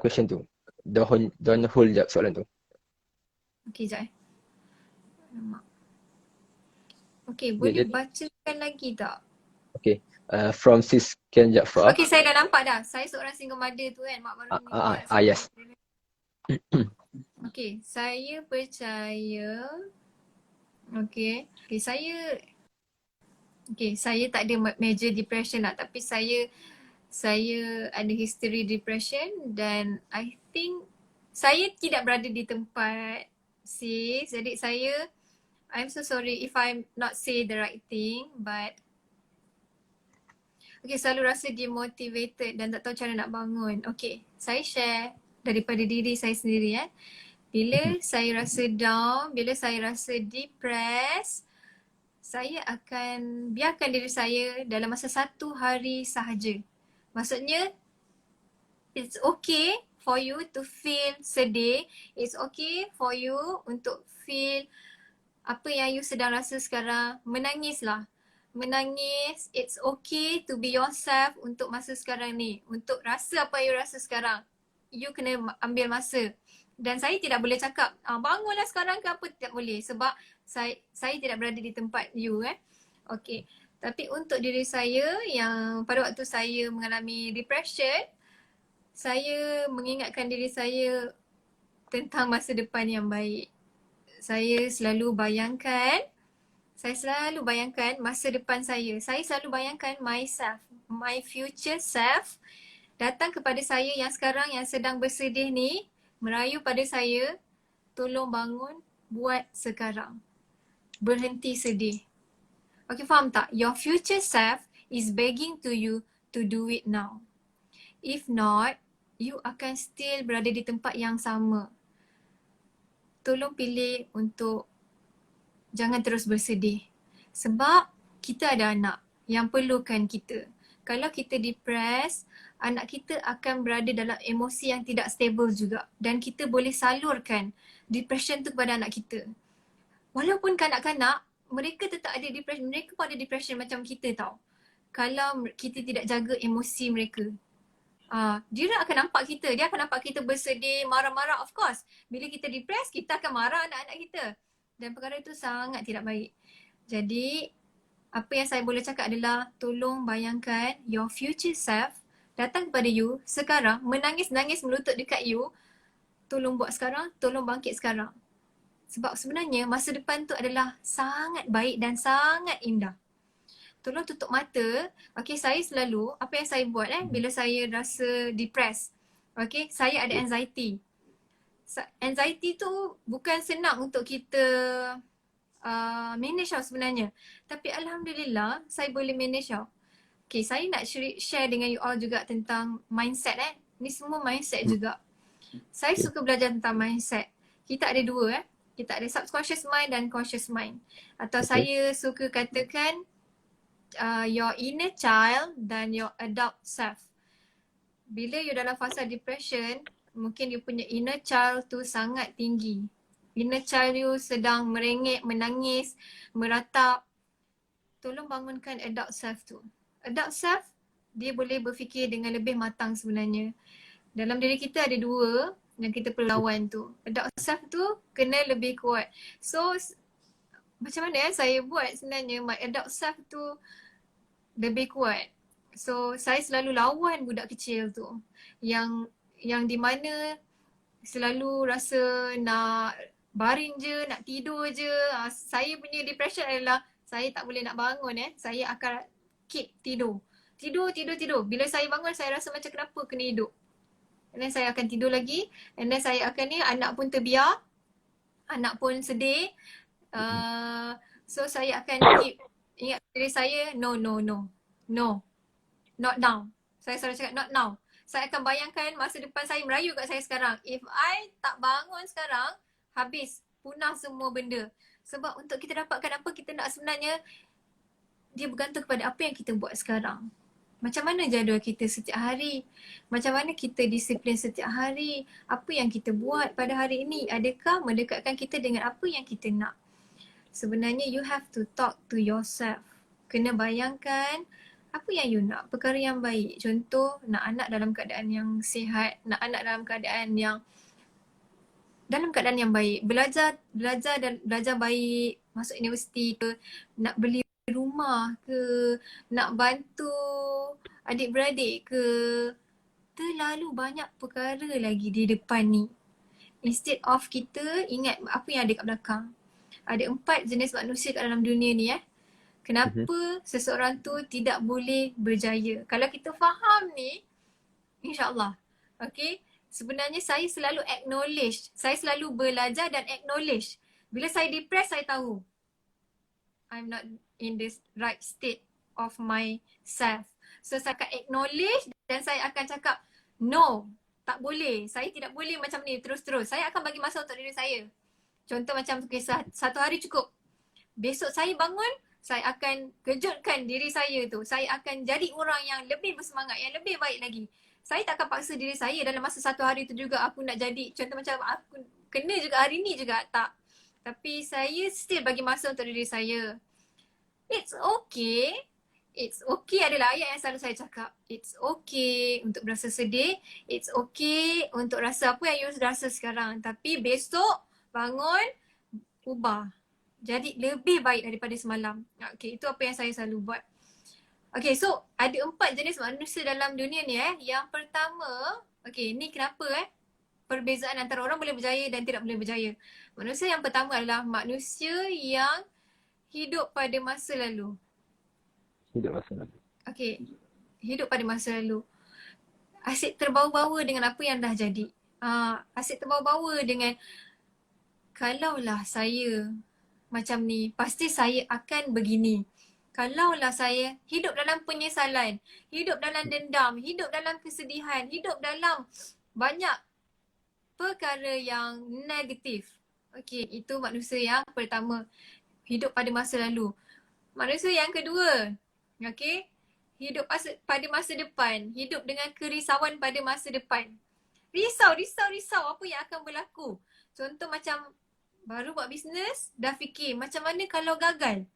question tu. Don hold jap soalan tu. Okay, sekejap Okay, boleh bacakan lagi tak? Okay. From Siskan Jaafar. Okay, saya dah nampak dah. Saya seorang single mother tu kan, mak baru meninggal. Yes. Okay, saya percaya. Okay, saya tak ada major depression lah, tapi saya ada history depression dan I think saya tidak berada di tempat sis. Jadi I'm so sorry if I'm not say the right thing, but okay, selalu rasa demotivated dan tak tahu cara nak bangun. Okay, saya share daripada diri saya sendiri Bila saya rasa down, bila saya rasa depressed, saya akan biarkan diri saya dalam masa 1 hari sahaja. Maksudnya, it's okay for you to feel sedih. It's okay for you untuk feel apa yang you sedang rasa sekarang. Menangislah. Menangis. It's okay to be yourself untuk masa sekarang ni. Untuk rasa apa you rasa sekarang. You kena ambil masa. Dan saya tidak boleh cakap, bangunlah sekarang ke apa, tidak boleh. Sebab saya tidak berada di tempat you Okay. Tapi untuk diri saya yang pada waktu saya mengalami depression, saya mengingatkan diri saya tentang masa depan yang baik. Saya selalu bayangkan masa depan saya. Saya selalu bayangkan myself, my future self datang kepada saya yang sekarang yang sedang bersedih ni, merayu pada saya, tolong bangun, buat sekarang. Berhenti sedih. Okay, faham tak? Your future self is begging to you to do it now. If not, you akan still berada di tempat yang sama. Tolong pilih untuk jangan terus bersedih. Sebab kita ada anak yang perlukan kita. Kalau kita depressed, anak kita akan berada dalam emosi yang tidak stable juga. Dan kita boleh salurkan depression tu kepada anak kita. Walaupun kanak-kanak, mereka tetap ada depression. Mereka pun ada depression macam kita tau. Kalau kita tidak jaga emosi mereka. Dia akan nampak kita. Dia akan nampak kita bersedih, marah-marah, of course. Bila kita depressed, kita akan marah anak-anak kita. Dan perkara itu sangat tidak baik. Jadi, apa yang saya boleh cakap adalah tolong bayangkan your future self datang kepada you sekarang, menangis-nangis melutut dekat you. Tolong buat sekarang, tolong bangkit sekarang. Sebab sebenarnya masa depan tu adalah sangat baik dan sangat indah. Tolong tutup mata. Okay, saya selalu, apa yang saya buat bila saya rasa depressed. Okay, saya ada anxiety. Anxiety tu bukan senang untuk kita manage tau sebenarnya. Tapi Alhamdulillah, saya boleh manage tau. Okay, saya nak share dengan you all juga tentang mindset Ni semua mindset juga. Saya suka belajar tentang mindset. Kita ada dua Kita ada subconscious mind dan conscious mind. Atau saya suka katakan your inner child dan your adult self. Bila you dalam fasa depression, mungkin you punya inner child tu sangat tinggi. Inner child you sedang merengek, menangis, meratap. Tolong bangunkan adult self tu. Adult self, dia boleh berfikir dengan lebih matang sebenarnya. Dalam diri kita ada dua yang kita perlu lawan tu. Adult self tu kena lebih kuat. So, macam mana saya buat sebenarnya my adult self tu lebih kuat. So, saya selalu lawan budak kecil tu. Yang di mana selalu rasa nak baring je, nak tidur je. Saya punya depression adalah saya tak boleh nak bangun Saya akan keep tidur. Tidur. Bila saya bangun saya rasa macam kenapa kena hidup. And then saya akan tidur lagi. And then saya akan anak pun terbiar. Anak pun sedih. So saya akan keep ingat diri saya, no. Not now. Saya selalu cakap not now. Saya akan bayangkan masa depan saya merayu kat saya sekarang. If I tak bangun sekarang, habis. Punah semua benda. Sebab untuk kita dapatkan apa kita nak sebenarnya, dia bergantung kepada apa yang kita buat sekarang. Macam mana jadual kita setiap hari? Macam mana kita disiplin setiap hari? Apa yang kita buat pada hari ini? Adakah mendekatkan kita dengan apa yang kita nak? Sebenarnya you have to talk to yourself. Kena bayangkan apa yang you nak, perkara yang baik. Contoh, nak anak dalam keadaan yang sihat, nak anak dalam keadaan yang baik. Belajar baik, masuk universiti ke, nak beli rumah ke, nak bantu adik-beradik ke. Terlalu banyak perkara lagi di depan ni. Instead of kita ingat apa yang ada kat belakang. Ada 4 jenis manusia kat dalam dunia ni Kenapa seseorang tu tidak boleh berjaya. Kalau kita faham ni, insyaAllah. Okay. Sebenarnya saya selalu acknowledge. Saya selalu belajar dan acknowledge. Bila saya depressed, saya tahu I'm not in this right state of myself. So saya akan acknowledge dan saya akan cakap, no, tak boleh. Saya tidak boleh macam ni terus-terus. Saya akan bagi masa untuk diri saya. Contoh macam kisah 1 hari cukup. Besok saya bangun, saya akan kejutkan diri saya tu. Saya akan jadi orang yang lebih bersemangat, yang lebih baik lagi. Saya tak akan paksa diri saya dalam masa 1 hari tu juga aku nak jadi. Contoh macam aku kena juga hari ni juga, tak. Tapi saya still bagi masa untuk diri saya. It's okay. It's okay adalah ayat yang selalu saya cakap. It's okay untuk berasa sedih. It's okay untuk rasa apa yang you rasa sekarang. Tapi besok bangun, ubah. Jadi lebih baik daripada semalam. Okay, itu apa yang saya selalu buat. Okay, so ada 4 jenis manusia dalam dunia ni Yang pertama, okay, ni kenapa perbezaan antara orang boleh berjaya dan tidak boleh berjaya. Manusia yang pertama adalah manusia yang hidup pada masa lalu. Okay, hidup pada masa lalu. Asyik terbawa-bawa dengan apa yang dah jadi. Asyik terbawa-bawa dengan kalaulah saya macam ni, pasti saya akan begini. Kalaulah saya hidup dalam penyesalan, hidup dalam dendam, hidup dalam kesedihan, hidup dalam banyak perkara yang negatif. Okey, itu manusia yang pertama. hidup pada masa lalu. Manusia yang kedua, okay, hidup pada masa depan, hidup dengan kerisauan pada masa depan. Risau apa yang akan berlaku. Contoh macam baru buat bisnes, dah fikir macam mana kalau gagal.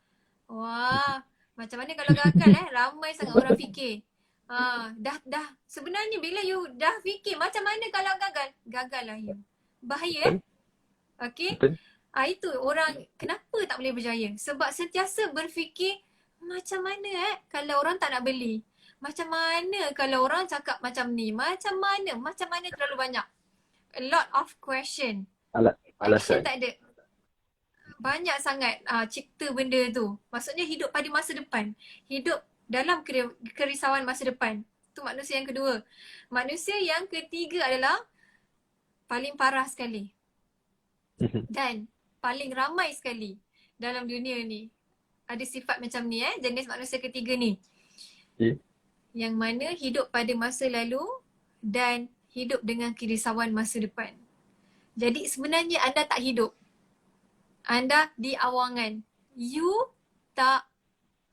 Wah, macam mana kalau gagal ramai sangat orang fikir. Dah sebenarnya bila you dah fikir macam mana kalau gagal, gagal lah you. Bahaya Okay. Betul. Itu orang kenapa tak boleh berjaya. Sebab sentiasa berfikir macam mana kalau orang tak nak beli. Macam mana kalau orang cakap macam ni. Macam mana terlalu banyak. A lot of question. Action Alasan. tak ada. Banyak sangat cipta benda tu. Maksudnya hidup pada masa depan. Hidup dalam kerisauan masa depan. Tu manusia yang kedua. Manusia yang ketiga adalah paling parah sekali. Dan paling ramai sekali dalam dunia ni. Ada sifat macam ni jenis manusia ketiga ni. Okay. Yang mana hidup pada masa lalu dan hidup dengan kerisauan masa depan. Jadi sebenarnya anda tak hidup. Anda di awangan. You tak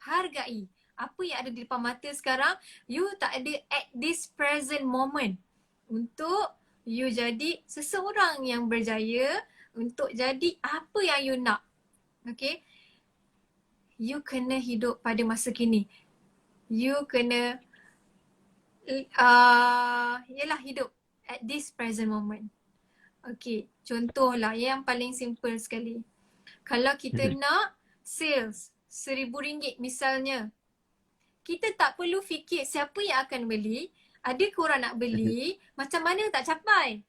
hargai apa yang ada di depan mata sekarang. You tak ada at this present moment untuk you jadi seseorang yang berjaya, untuk jadi apa yang you nak. Okay. You kena hidup pada masa kini. You kena yelah hidup at this present moment. Okay. Contohlah yang paling simple sekali. Kalau kita nak sales RM1,000 misalnya, kita tak perlu fikir siapa yang akan beli, ada ke orang nak beli, macam mana tak capai.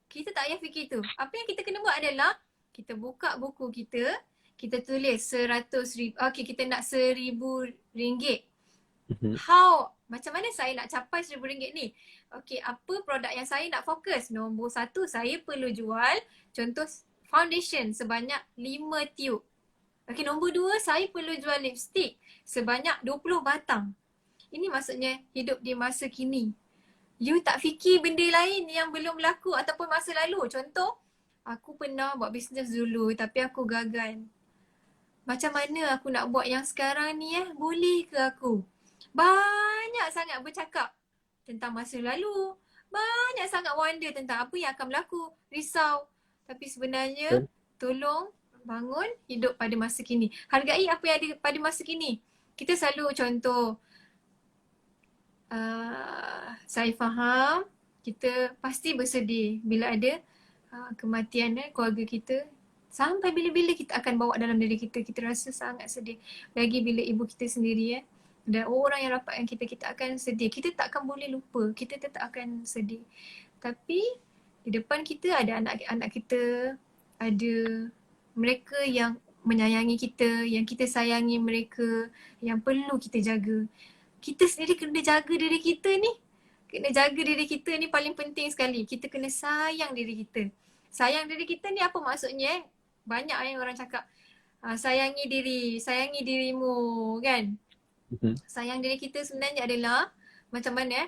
Kita tak payah fikir tu. Apa yang kita kena buat adalah kita buka buku kita, kita tulis RM100,000. Okay, kita nak RM1,000. How? Macam mana saya nak capai RM1,000 ni? Okay, apa produk yang saya nak fokus? Nombor 1, saya perlu jual contoh foundation sebanyak 5 tube. Okay, nombor 2, saya perlu jual lipstick sebanyak 20 batang. Ini maksudnya hidup di masa kini. You tak fikir benda lain yang belum berlaku ataupun masa lalu. Contoh, aku pernah buat bisnes dulu tapi aku gagal. Macam mana aku nak buat yang sekarang ni Boleh ke aku? Banyak sangat bercakap tentang masa lalu. Banyak sangat wonder tentang apa yang akan berlaku. Risau. Tapi sebenarnya tolong bangun hidup pada masa kini. Hargai apa yang ada pada masa kini. Kita selalu contoh, saya faham kita pasti bersedih bila ada kematian keluarga kita. Sampai bila-bila kita akan bawa dalam diri kita. Kita rasa sangat sedih. Lagi bila ibu kita sendiri dan orang yang rapat dengan kita akan sedih. Kita tak akan boleh lupa. Kita tetap akan sedih. Tapi di depan kita ada anak-anak kita, ada mereka yang menyayangi kita, yang kita sayangi mereka, yang perlu kita jaga. Kita sendiri kena jaga diri kita ni. Kena jaga diri kita ni paling penting sekali. Kita kena sayang diri kita. Sayang diri kita ni apa maksudnya? Banyak yang orang cakap, sayangi dirimu kan. Sayang diri kita sebenarnya adalah macam mana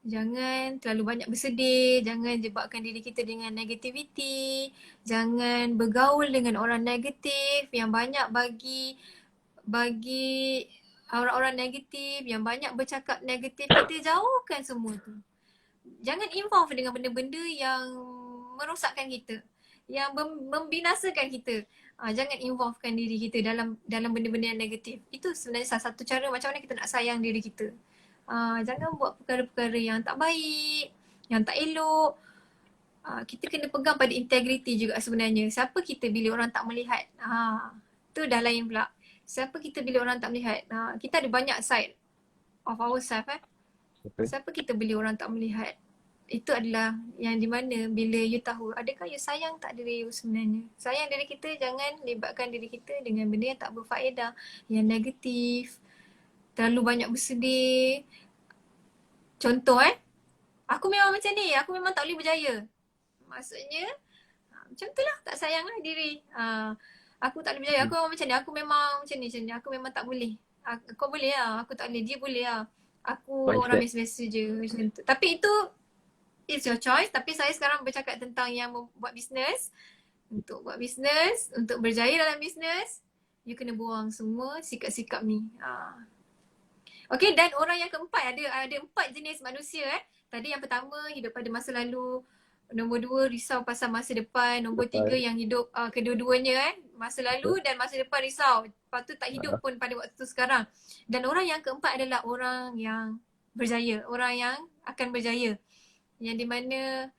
jangan terlalu banyak bersedih, jangan jebakkan diri kita dengan negativiti, jangan bergaul dengan orang negatif yang banyak bagi orang-orang negatif, yang banyak bercakap negatif. Kita jauhkan semua tu. Jangan involve dengan benda-benda yang merosakkan kita, yang membinasakan kita. Jangan involvekan diri kita dalam benda-benda yang negatif. Itu sebenarnya salah satu cara macam mana kita nak sayang diri kita. Jangan buat perkara-perkara yang tak baik, yang tak elok. Kita kena pegang pada integriti juga sebenarnya. Siapa kita bila orang tak melihat? Tu dah lain pula. Siapa kita bila orang tak melihat? Kita ada banyak side of ourselves Siapa kita bila orang tak melihat? Itu adalah yang di mana bila you tahu adakah you sayang tak diri you sebenarnya. Sayang diri kita, jangan libatkan diri kita dengan benda yang tak berfaedah, yang negatif, terlalu banyak bersedih. Contoh aku memang macam ni, aku memang tak boleh berjaya. Maksudnya macam tu lah, tak sayang lah diri. Aku tak boleh berjaya, aku memang macam ni, aku memang macam ni, aku memang tak boleh. Kau boleh lah, aku tak boleh, dia boleh lah. Aku orang biasa-biasa je macam tu. Tapi itu it's your choice. Tapi saya sekarang bercakap tentang yang buat bisnes. Untuk buat bisnes, untuk berjaya dalam bisnes, You kena buang semua sikap-sikap ni. Okay, dan orang yang keempat, ada 4 jenis manusia Tadi yang pertama hidup pada masa lalu, nombor 2 risau pasal masa depan, nombor 3 yang hidup kedua-duanya masa lalu dan masa depan risau. Lepas tu tak hidup pun pada waktu tu sekarang. Dan orang yang keempat adalah orang yang berjaya, orang yang akan berjaya. Yang di mana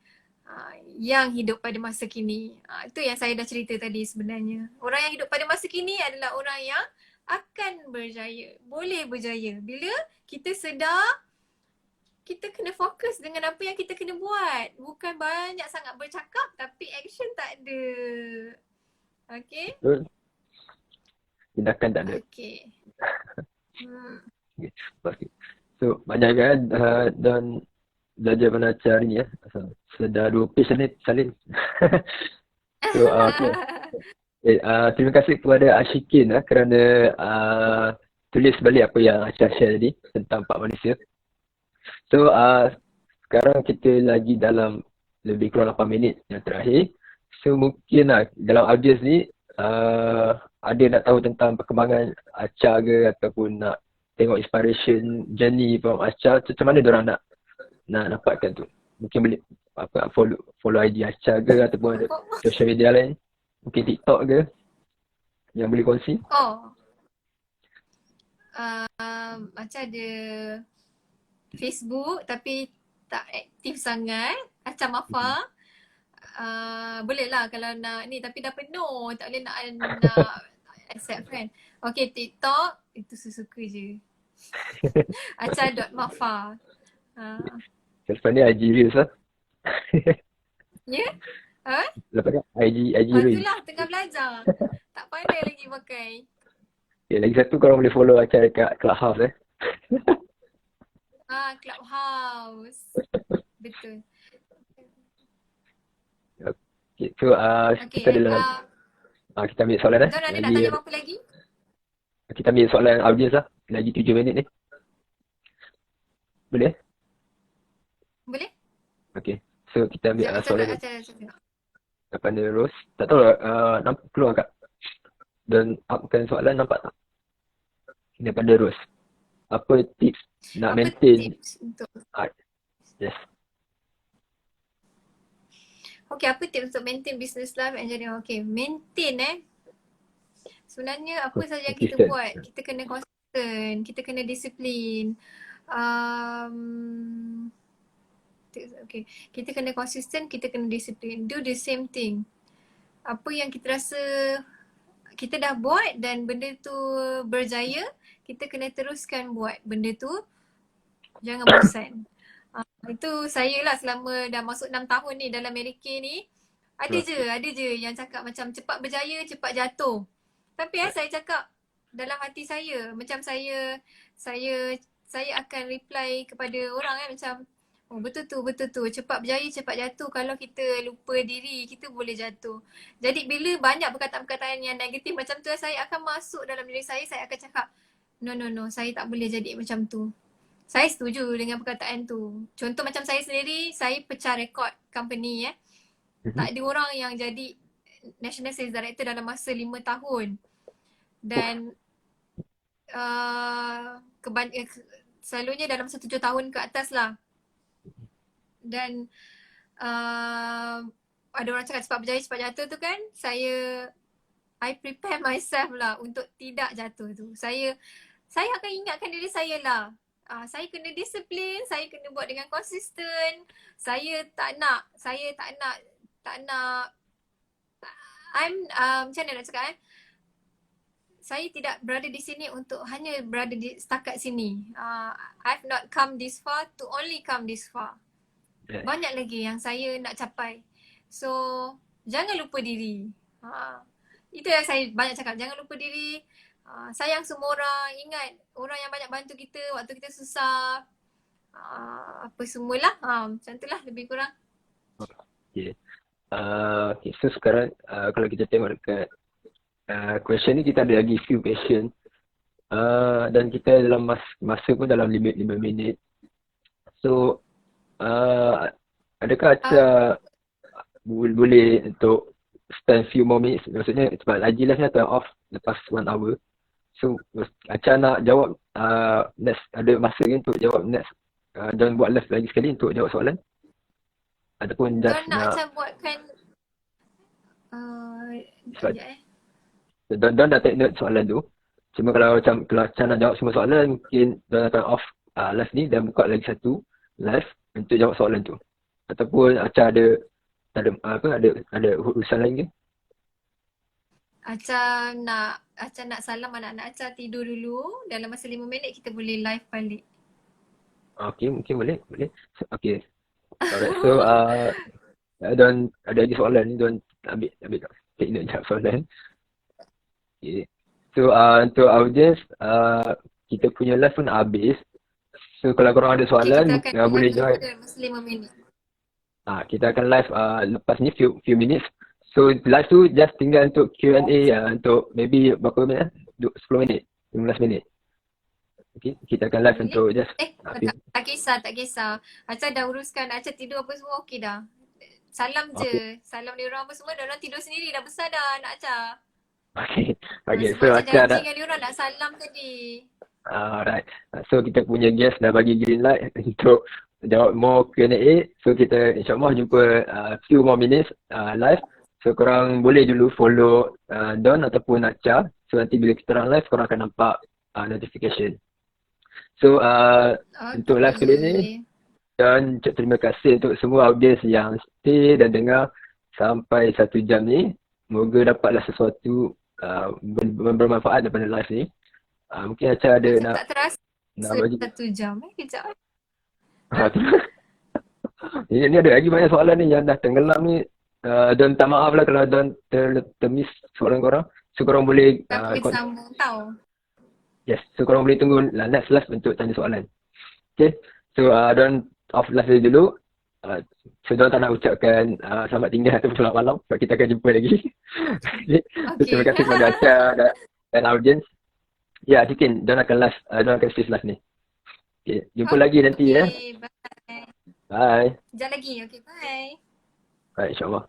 yang hidup pada masa kini. Itu yang saya dah cerita tadi sebenarnya. Orang yang hidup pada masa kini adalah orang yang akan berjaya, boleh berjaya. Bila kita sedar, kita kena fokus dengan apa yang kita kena buat. Bukan banyak sangat bercakap tapi action tak ada. Okay? Betul. Tindakan tak ada. Okay. Okay. So banyak kan dan belajar pengacara ni Sudah 2 page ni salin. So okay. Terima kasih kepada Ashikin kerana tulis balik apa yang Asha share tadi tentang 4 manusia. So sekarang kita lagi dalam lebih kurang 8 minit yang terakhir. So mungkin dalam audience ni ada nak tahu tentang perkembangan Acha ke ataupun nak tengok inspiration journey from Acha, macam mana diorang nak dapatkan tu. Mungkin boleh follow IG Acha ke ataupun ada social media lain. Mungkin TikTok ke yang boleh kongsi. Macam ada Facebook tapi tak aktif sangat. Acha Mafa. Boleh lah kalau nak ni, tapi dah penuh. Tak boleh nak accept friend. Okay, TikTok itu sesuka je. Acha.mafa. Lepas ni IG Reels lah. Ya? Lepas ni IG Reels. Itulah tengah belajar. Tak pandai lagi pakai. Okay, lagi satu korang boleh follow acara dekat Clubhouse Clubhouse. Betul. Okay, so kita adalah kita ambil soalan Don, ada nak tanya apa lagi? Kita ambil soalan audience lah. Lagi 7 minit ni. Boleh? Boleh? Okay. So kita ambil soalan ni. Macam Daripada Rose. Tak tahu nampak keluar kat. Dan upkan soalan nampak tak? Daripada Rose. Apa tips nak maintain untuk art? Yes. Okay, apa tips untuk maintain business life and journey? Okay, maintain sebenarnya apa saja yang kita buat, kita kena konsisten, kita kena disiplin. Okay, kita kena konsisten, kita kena disiplin. Do the same thing. Apa yang kita rasa kita dah buat dan benda tu berjaya, kita kena teruskan buat benda tu. Jangan bosan. Itu saya lah selama dah masuk 6 tahun ni dalam Amerika ni. Ada je yang cakap macam cepat berjaya, cepat jatuh. Tapi saya cakap dalam hati saya, macam saya akan reply kepada orang macam betul tu, cepat berjaya, cepat jatuh. Kalau kita lupa diri, kita boleh jatuh. Jadi bila banyak perkataan-perkataan yang negatif macam tu, saya akan masuk dalam diri saya akan cakap no, saya tak boleh jadi macam tu. Saya setuju dengan perkataan tu. Contoh macam saya sendiri, saya pecah rekod company Tak ada orang yang jadi National Sales Director dalam masa 5 tahun. Dan selalunya dalam 7 tahun ke atas lah. Dan ada orang cakap cepat berjaya, cepat jatuh tu kan, I prepare myself lah untuk tidak jatuh tu. Saya akan ingatkan diri saya lah. Saya kena disiplin, saya kena buat dengan konsisten. Saya tak nak macam mana nak cakap saya tidak berada di sini untuk hanya berada di setakat sini. I've not come this far to only come this far. Banyak lagi yang saya nak capai. So, jangan lupa diri. Itu yang saya banyak cakap, jangan lupa diri. Sayang semua orang, ingat orang yang banyak bantu kita waktu kita susah. Apa semualah. Macam itulah lebih kurang. Okay. Okay, so sekarang kalau kita tengok dekat question ni, kita ada lagi few question. Dan kita dalam masa pun dalam limit 5 minit. So adakah Acha boleh untuk spend few more minutes? Maksudnya sebab lagi live ni atau off, lepas 1 hour. So Acha nak jawab next, ada masa ke untuk jawab next, dan buat live lagi sekali untuk jawab soalan, ataupun just Don nak nak macam buatkan Soal- sekejap Don dah take note soalan tu. Cuma kalau Acha nak jawab semua soalan, mungkin Don akan off live ni dan buka lagi satu live untuk jawab soalan tu. Ataupun Acha ada urusan lain ke? Acha nak salam anak-anak Acha tidur dulu. Dalam masa 5 minit kita boleh live balik. Okay, mungkin boleh. Okay. Alright, so Don ada lagi soalan ni, Don ambil take note jawab soalan. Okay. So untuk audience, kita punya live pun habis. So kalau korang ada soalan, kita akan boleh join. masa 5 minit. Kita akan live lepas ni few minutes. So live tu just tinggal untuk Q&A untuk maybe berapa minit? 10 minit, 15 minit. Okay, kita akan live untuk just tak kisah. Acha dah uruskan, Acha tidur apa semua okey dah. Salam je. Salam dia orang apa semua, dia orang tidur sendiri, dah besar dah anak Acha. Okay. So Acha Acha janji dengan dia orang nak salam tadi. Alright. So kita punya guest dah bagi green light untuk jawab more Q&A. So kita insyaAllah jumpa few more minutes live. So korang boleh dulu follow Don ataupun Acha. So nanti bila kita orang live, korang akan nampak notification. So untuk live kali ni, Don terima kasih untuk semua audiens yang stay dan dengar sampai 1 jam ni. Moga dapatlah sesuatu bermanfaat daripada live ni. Mungkin Acha ada nak terasa bagi 1 jam. Kejap. Ini ada lagi banyak soalan ni yang dah tenggelam ni. Don tak maaf lah kalau Don termiss soalan korang. So korang boleh sambung tau. Yes, so korang boleh tunggu next live untuk tanya soalan. Okay, so Don off live dulu. So Don tak nak ucapkan selamat tinggal atau selamat malam. So kita akan jumpa lagi. So, terima kasih kepada Acha dan audience. Ya, Tikin, Don akan live, Don akan stay live ni. Okay, jumpa lagi nanti ya. Bye. Bye. Sekejap lagi. Okay, bye. Bye, insyaAllah.